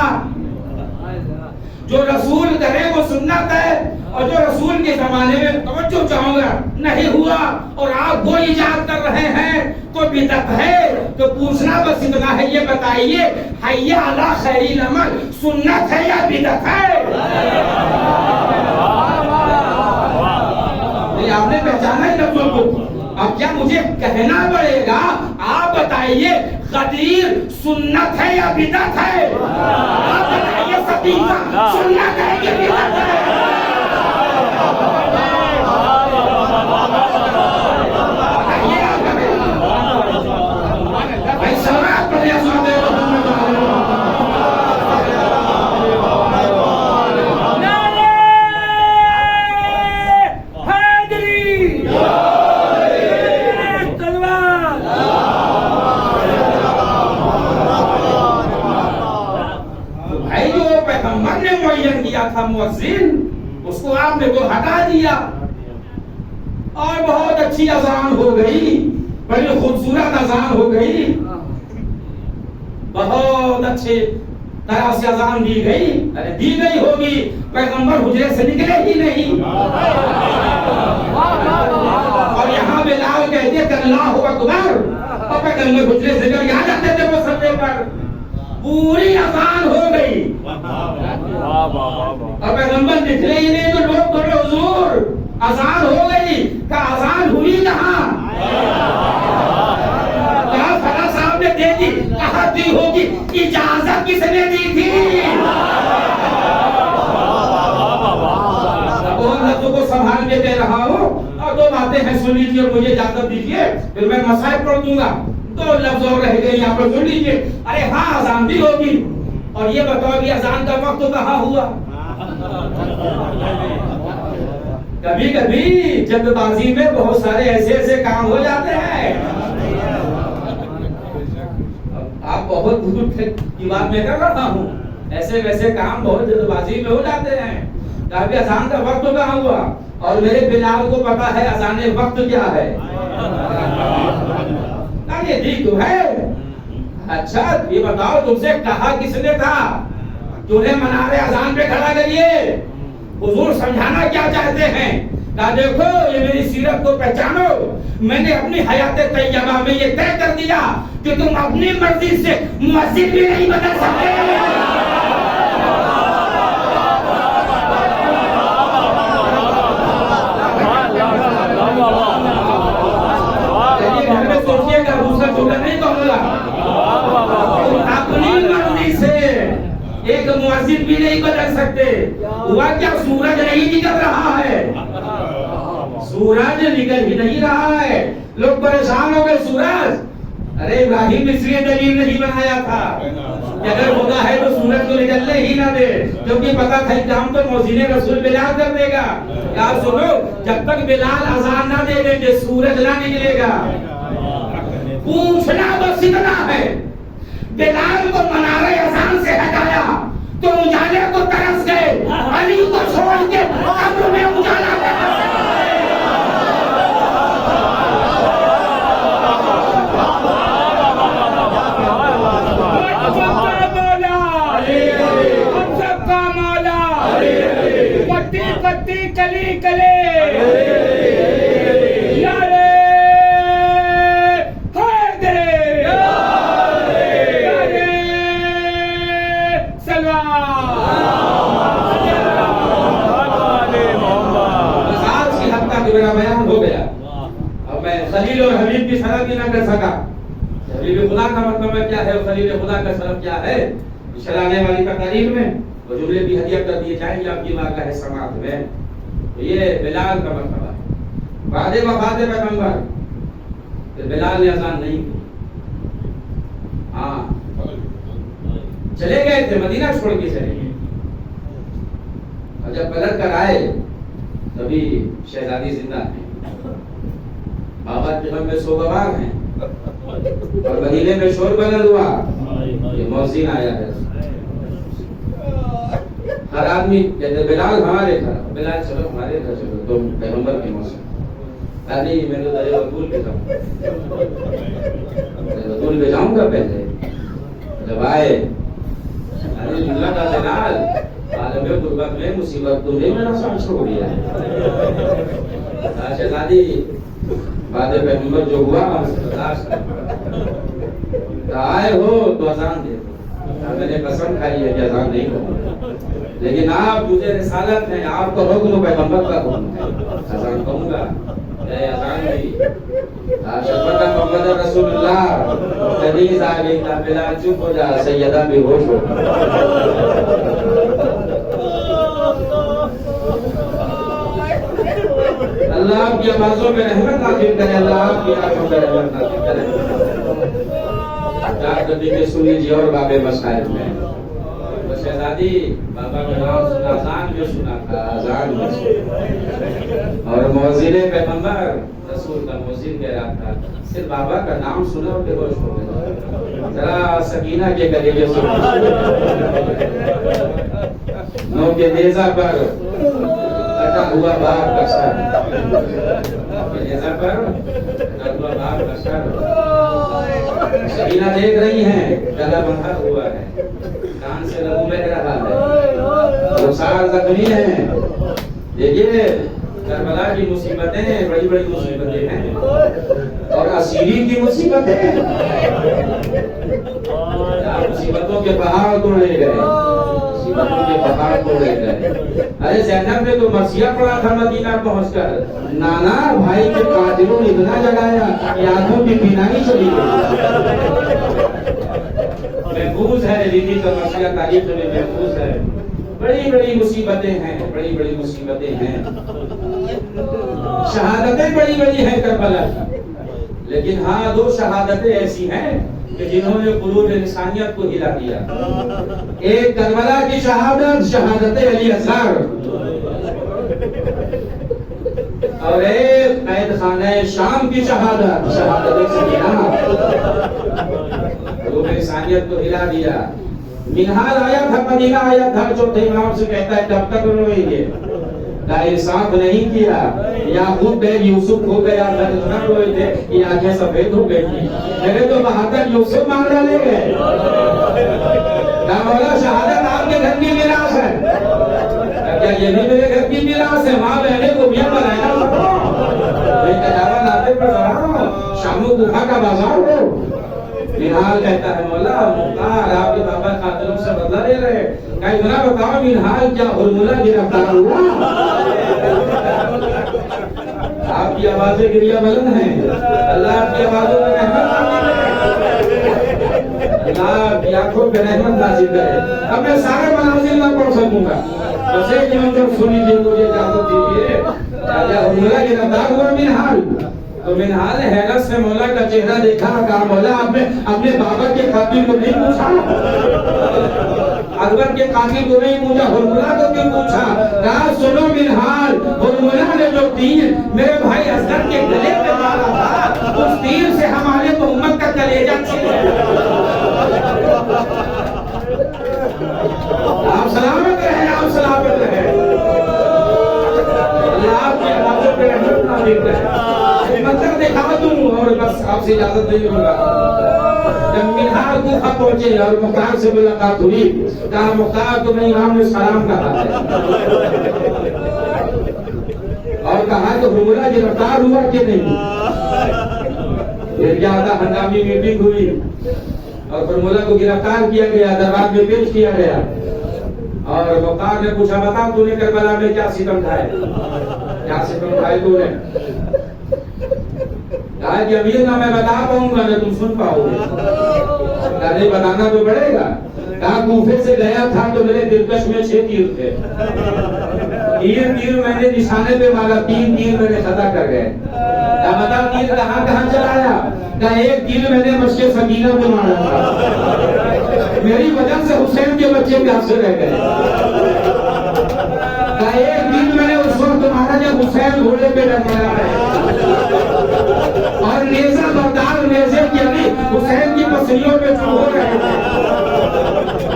جو رسول کرے وہ سنت ہے، اور جو رسول کے زمانے میں توجہ چاہوں گا نہیں ہوا اور آپ وہ ایجاد کر رہے ہیں تو بدعت ہے۔ تو پوچھنا بس اتنا ہے، یہ بتائیے حی علی خیر العمل سنت ہے یا بدعت ہے؟ آپ نے پہچانا ہی لفظوں کو۔ اب کیا مجھے کہنا پڑے گا آپ بتائیے غدیر سنت ہے یا بدعت ہے؟ آپ بتائیے ستیزہ سنت ہے یا بدعت ہے؟ بتائیے آپ بھائی سماعت پڑھے سنتے تھا مؤذن، اس کو آپ نے وہ ہٹا دیا اور بہت اچھی اذان ہو گئی، بڑی خوبصورت اذان ہو گئی، بہت اچھے طرح سے اذان دی گئی۔ ارے دی گئی ہوگی، پیغمبر حجرے سے نکلے ہی نہیں، اور یہاں بلال کہتے تھے اللہ اکبر، اور پیغمبر حجرے سے نکل کے آ جاتے تھے مصلی پر۔ پوری اذان ہو گئی اور پیغمبر نکلے ہی نہیں، تو لوگ بولے حضور اذان ہو گئی، کہ اذان ہوئی کہاں؟ کہا فلاں صاحب نے دے دی، کہاں دی ہوگی؟ اجازت کس نے دی تھی؟ ان لفظوں کو سنبھال کے دے رہا ہوں، اور دو باتیں ہیں سن لیجیے اور مجھے اجازت دیجیے، پھر میں مسائل پڑھ دوں گا۔ دو لفظ اور رہ گئے یہاں پر سن لیجیے۔ ارے ہاں اذان بھی ہوگی، اور یہ بتاؤ کہ اذان کا وقت کہاں ہوا؟ کبھی کبھی جلد بازی میں بہت سارے ایسے کام ہو جاتے ہیں۔ آپ بہت دور کی بات میں کر رہا ہوں، ایسے ویسے کام بہت جلد بازی میں ہو جاتے ہیں۔ کبھی اذان کا وقت کہاں ہوا، اور میرے بلال کو پتا ہے اذان وقت کیا ہے۔ یہ ٹھیک تو ہے، اچھا یہ بتاؤ تم سے کہا کس نے تھا؟ کہ انہیں منارے اذان پہ کھڑا کریے. حضور سمجھانا کیا چاہتے ہیں؟ کہا دیکھو یہ میری سیرت کو پہچانو. میں نے اپنی حیات طیبہ میں یہ طے کر دیا کہ تم اپنی مرضی سے مؤذن بھی نہیں بدل سکتے. گھر میں سوچیے گا دوسرا چھوٹا نہیں کہوں گا. اپنی مرضی سے ایک مؤذن بھی نہیں بدل سکتے. ہوا کیا؟ سورج نہیں نکل رہا ہے. سورج نکل ہی نہیں رہا ہے. لوگ پریشان ہو گئے. سورج، ارے ابراہیم اس لیے دلیل نہیں بنایا تھا کہ اگر خدا ہے تو سورج کو نکلنے ہی نہ دے، کیونکہ پتا تھا کہ ہم تو مؤذن رسول بلال کر دے گا. یاد سنو، جب تک بلال اذان نہ دے دیں گے سورج نہ نکلے گا. پوچھنا بس اتنا ہے، بلال کو منارے اذان سے ہٹایا تو اجالے کو ترس گئے. علی کو چھوڑ کے قبر میں اجالا کلی کلے یارے حیدر یارے سلوان. آج کی حد تک میرا بیان ہو گیا. اب میں خلیل اور حبیب کی شرح بھی نہ کر سکا. حبیب خدا کا مطلب کیا ہے اور خلیل خدا کا شرف کیا ہے؟ چلانے والی تقاریر میں وہ جملے بھی ہدیہ کر دیے جائیں گے آپ کی واقعہ سماعت میں. یہ بلال کا مرتبہ ہے. بعد وفات پیغمبر بلال نے اذان نہیں کی. ہاں چلے گئے تھے، مدینہ چھوڑ کے چلے گئے. اور جب پلٹ کر آئے تبھی شہزادی زندہ ہیں، بابا کے غم میں سوگوار ہیں. اور مدینے میں شور بلند ہوا کہ مؤذن آیا ہے. ہر آدمی کہتے بلال ہمارے گھر، بلال چلو ہمارے گھر چلو، تم پیغمبر کے موسم. نہیں میں تو درے رسول پہ جاؤں رسول پہ جاؤں گا. پہلے جب آئے اللہ کا بلال عالم غربت میں مصیبت تم نے میرا ساتھ چھوڑ دیا. شہزادی بعد پیغمبر جو ہوا ہم سے برداشت آئے ہو تو اذان دے دو. میں نے قسم کھائی ہے کہ اذان نہیں کروں، لیکن آپ مجھے رسالت ہے، آپ کا حکم پیغمبر کا حکم ہے. اذان کہوں گا. اے اذان بھی اشهد ان محمد رسول اللہ. حدیث آ گئی تھا بلال چپ ہو جا، سیدہ بے ہوش ہو. اللہ آپ کی آوازوں میں رحمت نازل کرے. اللہ آپ کی آنکھوں میں رحمت نازل کرے. چار کبھی کے سن لیجیے اور باب مسائل میں شہزادی بابا کا نام سنا، اذان بھی سنا تھا، اذان بھی سنا. اور مؤذن پیغمبر رسول کا مؤذن کہہ رہا تھا، صرف بابا کا نام سنا اور بے ہوش ہو گئے. ذرا سکینہ کے کلیجے سن. نو کے نیزہ پر کٹا ہوا باپ کا سر، نیزہ پر کٹا ہوا باپ کا سر. سکینہ دیکھ رہی ہیں گلا بندھا ہوا ہے، کان سے لہو بہہ رہا ہے، رخسار زخمی ہیں. دیکھیے کربلا کی مصیبتیں بڑی بڑی مصیبتیں ہیں اور اسیری کی مصیبتیں. مصیبتوں کے پہاڑ توڑے گئے، مصیبتوں کے پہاڑ توڑے گئے. ارے زینب نے تو مرثیہ پڑا تھا مدینہ پہنچ کر. نانا بھائی کے قاتلوں نے اتنا جگایا کہ آنکھوں کی بینائی چلی گئی. محفوظ ہے دینی کا مرثیہ، تاریخ میں محفوظ ہے. بڑی بڑی مصیبتیں ہیں، بڑی بڑی مصیبتیں ہیں. شہادتیں بڑی بڑی ہیں کربلا کی، لیکن ہاں دو شہادتیں ایسی ہیں کہ جنہوں نے قلوب انسانیت کو ہلا دیا. ایک کربلا کی شہادت، شہادت علی اصغر، اور ایک قید خانہ شام کی شہادت، شہادت سکینہ. قلوب انسانیت کو ہلا دیا. منہال آیا تھا، مدینہ آیا تھا، چوتھے امام سے کہتا ہے کب تک روئیں گے؟ کا انصاف نہیں کیا. یعقوب بن یوسف ہو گیا تھا، اتنا روئے تھے کہ آنکھیں سفید ہو گئی تھی. میرے تو بہادر یوسف مار ڈالے گئے. مولا شہادت آپ کے گھر کی میراث ہے؟ کیا یہ بھی میرے گھر کی میراث ہے؟ ماں بہنیں کو بھی بنایا لاتے پر شامو گفا کا بازار ہو. منہال کہتا ہے مولا مختار آپ کے بابا قاتلوں سے بدلہ لے رہے. کہیں ذرا بتاؤ منہال کیا ہرملہ گرفتار ہوا؟ آپ کی آوازیں گریہ بلند ہیں. اللہ آپ کی آوازوں میں رحمت نازل کرے. اللہ آپ کی آنکھوں پہ رحمت نازل کرے. اب میں سارے مناظر نہ پڑھ سکوں گا. بس ایک منظر سنی جی مجھے اجازت دیجیے. راجہ ہرملہ گرفتار ہوا منہال. تو منہال حیرت سے مولا کا چہرہ دیکھا. کہا مولا آپ نے اپنے بابا کے قاتل کو نہیں پوچھا؟ اکبر کے قاتل کو نہیں پوچھا، ہرملہ کو کیوں پوچھا؟ کہا سنو منہال، ہرملہ نے جو تیر میرے بھائی اصغر کے گلے پہ مارا تھا اس تیر سے ہمارے محمد کا کلیجہ چھل گیا. آپ سلامت رہیں، آپ سلامت رہیں. اللہ آپ کے آوازوں پہ رحمت نازل کرے. منظر دکھا دوں اور بس آپ سے اجازت نہیں لوں گا. جب منہال کوفہ پہنچے اور مختار سے ملاقات ہوئی، کہا مختار تمہیں امام نے سلام کہا ہے اور کہا کہ ہرملہ گرفتار ہوا کہ نہیں. پھر زیادہ ہنگامی میٹنگ ہوئی اور ہرملہ کو گرفتار کیا گیا، دربار میں پیش کیا گیا. اور مختار نے پوچھا بتا تو نے کربلا میں کیا ستم کھائے؟ کیا ستم کھائے تو نے؟ کہا کہ امیر نہ میں بتا پاؤں گا نہ تم سن پاؤ گے. نہیں بتانا تو پڑے گا. کہا کوفے سے گیا تھا تو میرے دلکش میں 6 تیر تھے. تیر میں نے نشانے پہ مارا، 3 تیر میں نے خطا کر گئے. کہا بتا تیر کہاں کہاں چلایا؟ کہا ایک تیر میں نے مشق سکینہ پہ مارا تھا، میری وجہ سے حسین کے بچے پیاسے رہ گئے. کہا ایک تیر میں نے اس وقت مارا جب حسین گھوڑے پہ ڈنڈایا ہے اور نیزہ بردار نیزے کی علی حسین کی پسلیوں پہ چوہو رہے تھے.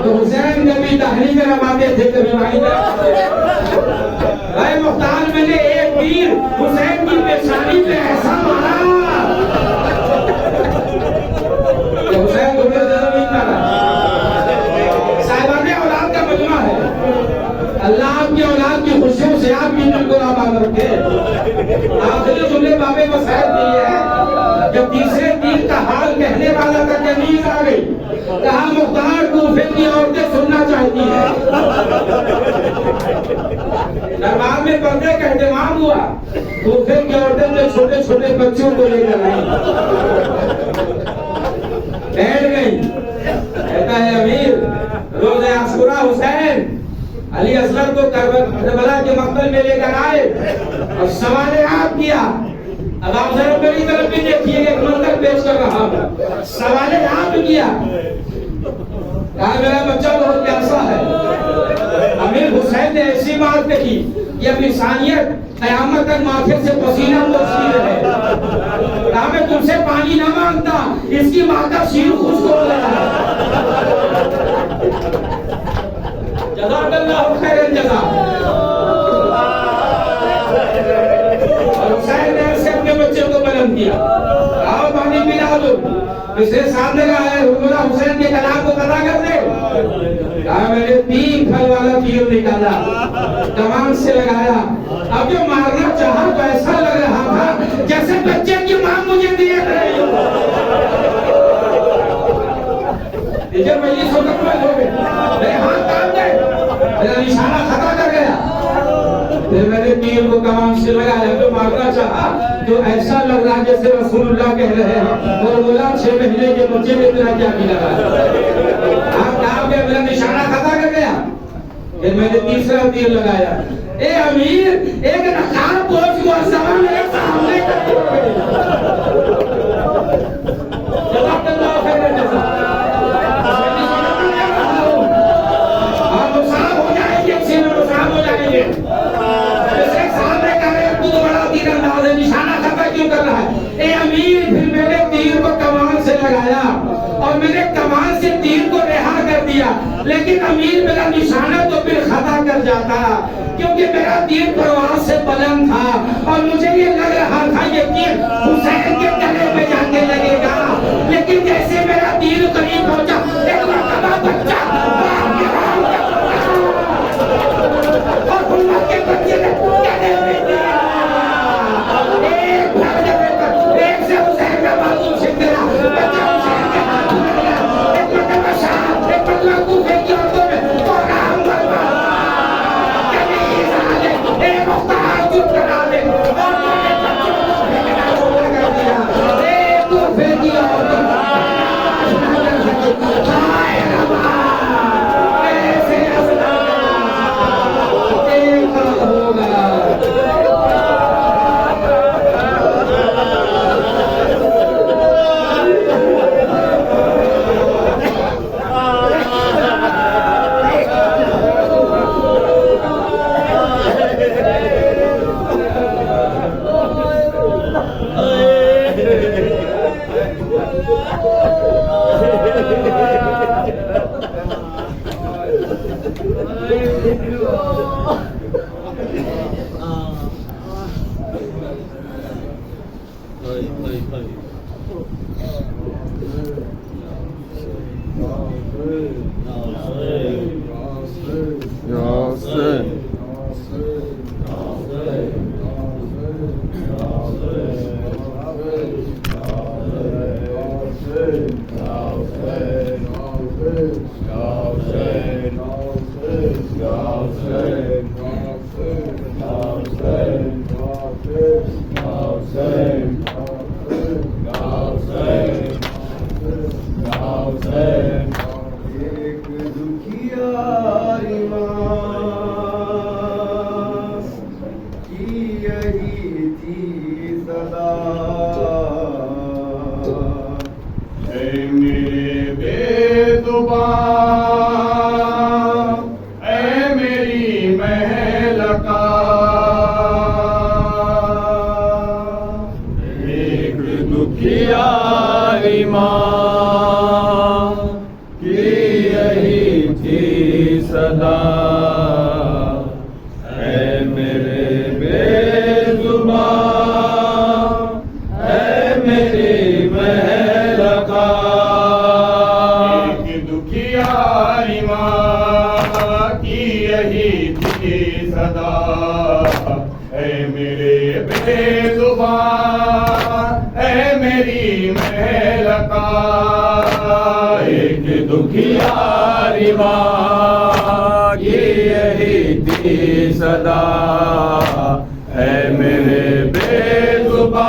تو حسین کبھی دہلی میں رماتے تھے کبھی وہیں رماتے تھے. اے مختار میں نے ایک تیر حسین کی پیشانی پہ ایسا مارا کہ حسین گھوڑے سے زمین مارا. صاحبان اولاد کا مجمع ہے. اللہ آپ کی اولاد کی خوشیوں سے آپ کی دل کو آباد رکھے. آخری جملے بابے مسائل دیے ہیں. جب تیسرے تیر کا حال کہنے والا تھا کہ نیز آ گئی. کہا مختار کوفے کی عورتیں سننا چاہتی ہیں. دربار میں پردے کا اہتمام ہوا. کوفے کی عورتیں جو چھوٹے چھوٹے بچوں کو لے کر آئی بیٹھ گئی. کہتا ہے امیر روز عاشورہ حسین علی اصغر کو کربلا کے مقتل میں لے کر آئے اور سوال آپ کیا. اب آپ ذرا میری طرف بھی دیکھیے ایک منظر پیش کر رہا ہوں. سوال آپ کیا. کہا میرا بچہ بہت پیاسا ہے. امیر حسین نے ایسی بات کہی کہ اب انسانیت قیامت تک ماتھے سے پسینہ پوچھتی رہے. کہا میں تم سے پانی نہ مانگتا، اس کی ماں کا سیر خشک ہو گیا. جزاک اللہ خیر الجزا. اور حسین نے ایسے اپنے بچے کو بلند کیا. آؤ پانی پلا دو. اسے سامنے لگایا ہرملہ حسین کے کلام کو قضا کر دے. کہا میں نے 3 پھل والا تیر نکالا، کمان سے لگایا. اب جو مارنا چاہا تو ایسا لگ رہا تھا جیسے بچے کی ماں مجھے دیے رہی ہو. جب میں یہ سوچ ہو گئے میرے ہاتھ کام گئے، میرا نشانہ خطا کر گیا. پھر میں نے تیر کو کمان سے لگایا تو مارنا چاہا تو ایسا لگ رہا جیسے رسول اللہ کہہ رہے ہیں اور مولا 6 مہینے کے بچے میں تیرا کیا ملا ہے. آپ کہا کہ میرا نشانہ خطا کر گیا. پھر میں نے تیسرا تیر لگایا. اے امیر ایک نقاب پہنچ گیا سوال میرے سامنے کر جزاک اللہ خیر الجزا. آپ مصاب ہو جائیں گے، اسی میں مصاب ہو جائیں گے. جیسے سامنے کر رہے تو بڑا تیر انداز ہے، نشانہ خطا کیوں کر رہا ہے؟ اے امیر پھر میں نے تیر کو کمان سے لگایا اور میں نے کمان سے تیر کو رہا کر دیا. لیکن امیر میرا نشانہ تو پھر خطا کر جاتا کیونکہ میرا تیر پرواز سے بلند تھا اور مجھے یہ لگ رہا تھا یہ تیر حسین کے گلے پہ جا کے لگے گا. لیکن جیسے میرا تیر قریب پہنچا ایک مرتبہ بچہ دکھیاری ماں کی یہی تھی صدا، اے میرے بے زبان،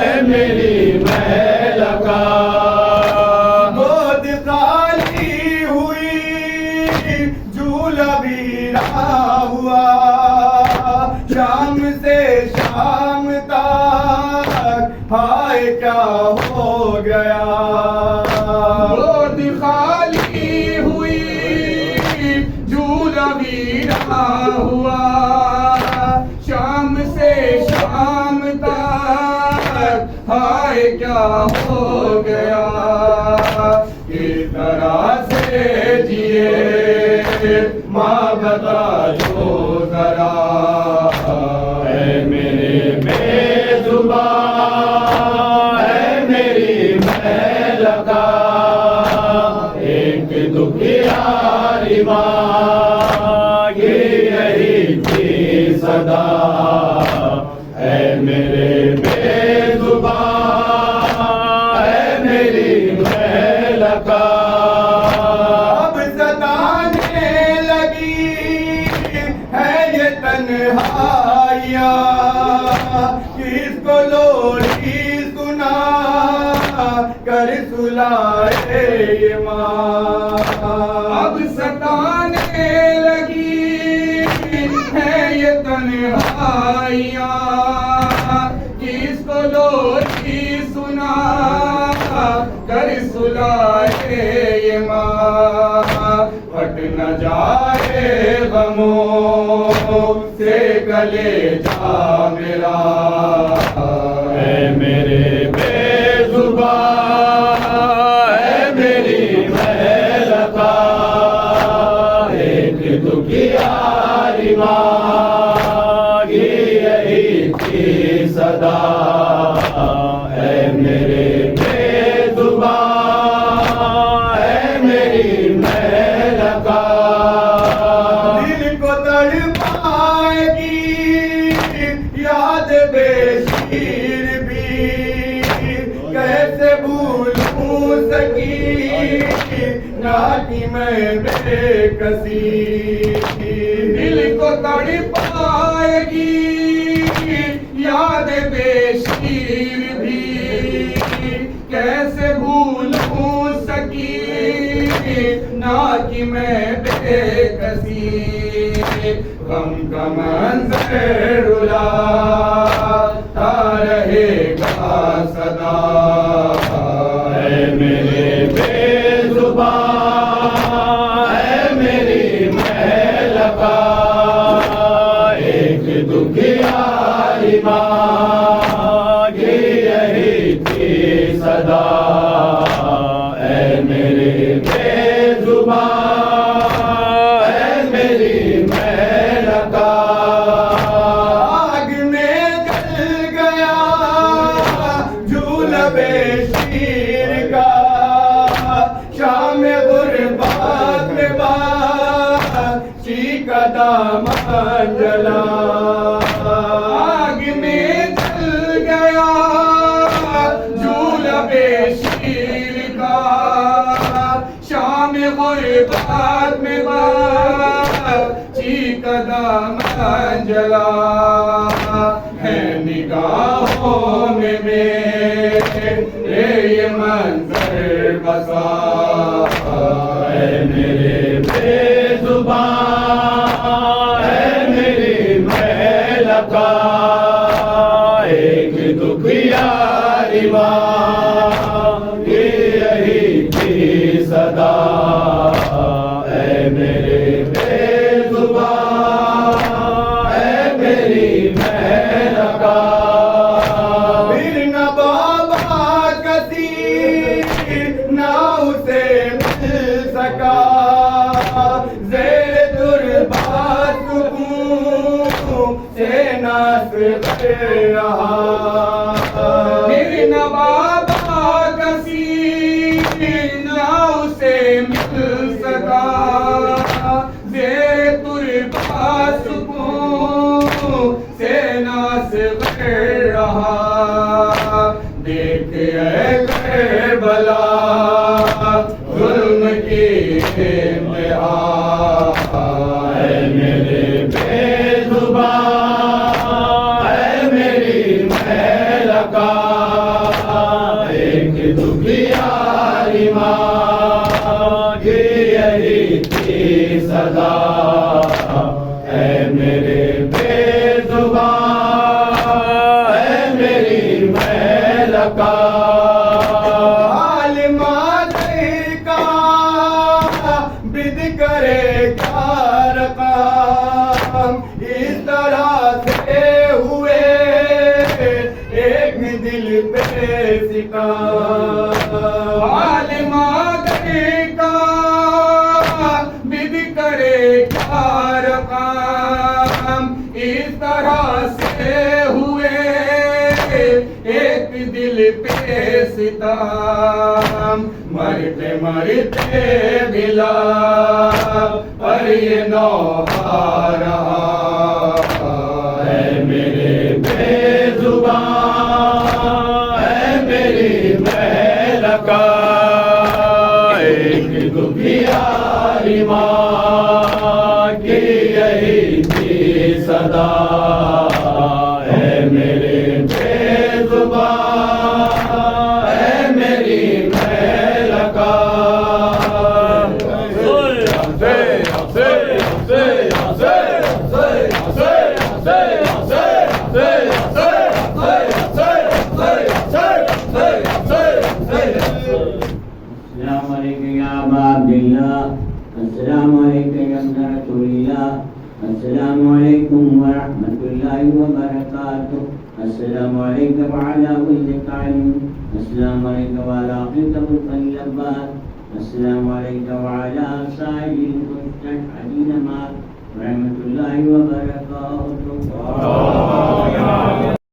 اے میری مہلکہ، گود خالی ہوئی جھولا ویرا ہوا، شام سے شام تک ہائے کیا ہو گیا، گود خالی ہوئی جھولا ویرا ہوا، شام سے شام تک ہائے کیا ہو گیا، کس طرح سے جیے ماں بتا جو ذرا، اے میرے بے زبان، اے میری مہلکہ، ایک دکھیاری ماں کی یہی تھی صدا، اے میرے بے زبان، اے میری مہلکہ، اب ستانے لگی ہے یہ تنہائیاں، کس کو لوری سنا کر سلائے یہ ماں، اب ستانے لگی ہے یہ تنہائیاں، کس کو لوری سنا کر سلائے یہ ماں، پھٹ نہ جائے غموں سے کلیجہ میرا، اے میرے بے زبان، اے میری مہلکہ، ایک دکھیاری ماں کی یہی تھی صدا، اے میرے بے زبان، اے میری مہلکہ، دل کو تڑپائے گی یاد بے شیر بھی، کیسے بھولوں سکی ناٹی میں بے کسی، دل کو تڑپائے گی یاد بے شیر بھی، کیسے بھولوں سکی ناٹی میں بے کسی، غم کا منظر رلاتا رہے گا صدا، اے میرے بے زبان، اے میری مہلکہ، ایک دکھیاری ماں کی یہی تھی صدا، اے میرے بے زبان، دامن جلا آگ میں جل گیا جھولا بے شیر کا شام غربت میں بچی کا دامن جلا ہے نگاہوں میں میرے یہ منظر بسا اے میرے بے زبان اے میری محل کا ایک دکھیا ایمان یہی کی صدا اے میرے بے زبان اے میری محل کا پھر نہ بابا کسی نہ اسے مل سکا زیر تربت سکون سے ناس رہا پھر نہ بابا کسی نہ اسے مل سکا زیر تربت سکون سے ناس رہا دیکھ اے کربلا ظلم کی انتہا اے میرے بے زبان اے میری محل کا ایک دکھیا ایمان یہی کی صدا اے میرے بے زبان اے میری محل کا بد کرے کیا رقم اس طرح سے ہوئے ایک دل پہ ستم عالم آگے کا بد کرے کیا رقم اس طرح سے ہوئے ایک دل پہ ستم مرتے مرتے ملا پر یہ نوحہ رہا اے میرے بے زبان اے میری محل کا ایک دکھیا ایمان کی یہی تھی صدا اے میرے بے زبان اے میری محل کا السلام علیکم یا ابا عبداللہ السلام علیکم یا ابن رسول اللہ السلام علیکم ورحمۃ اللہ وبرکاتہ السلام علیکم وعلی کل تعلیم السلام علیکم وعلی خطب الطیبات السلام علیکم وعلی سائر المستشهدین معك ورحمۃ اللہ وبرکاتہ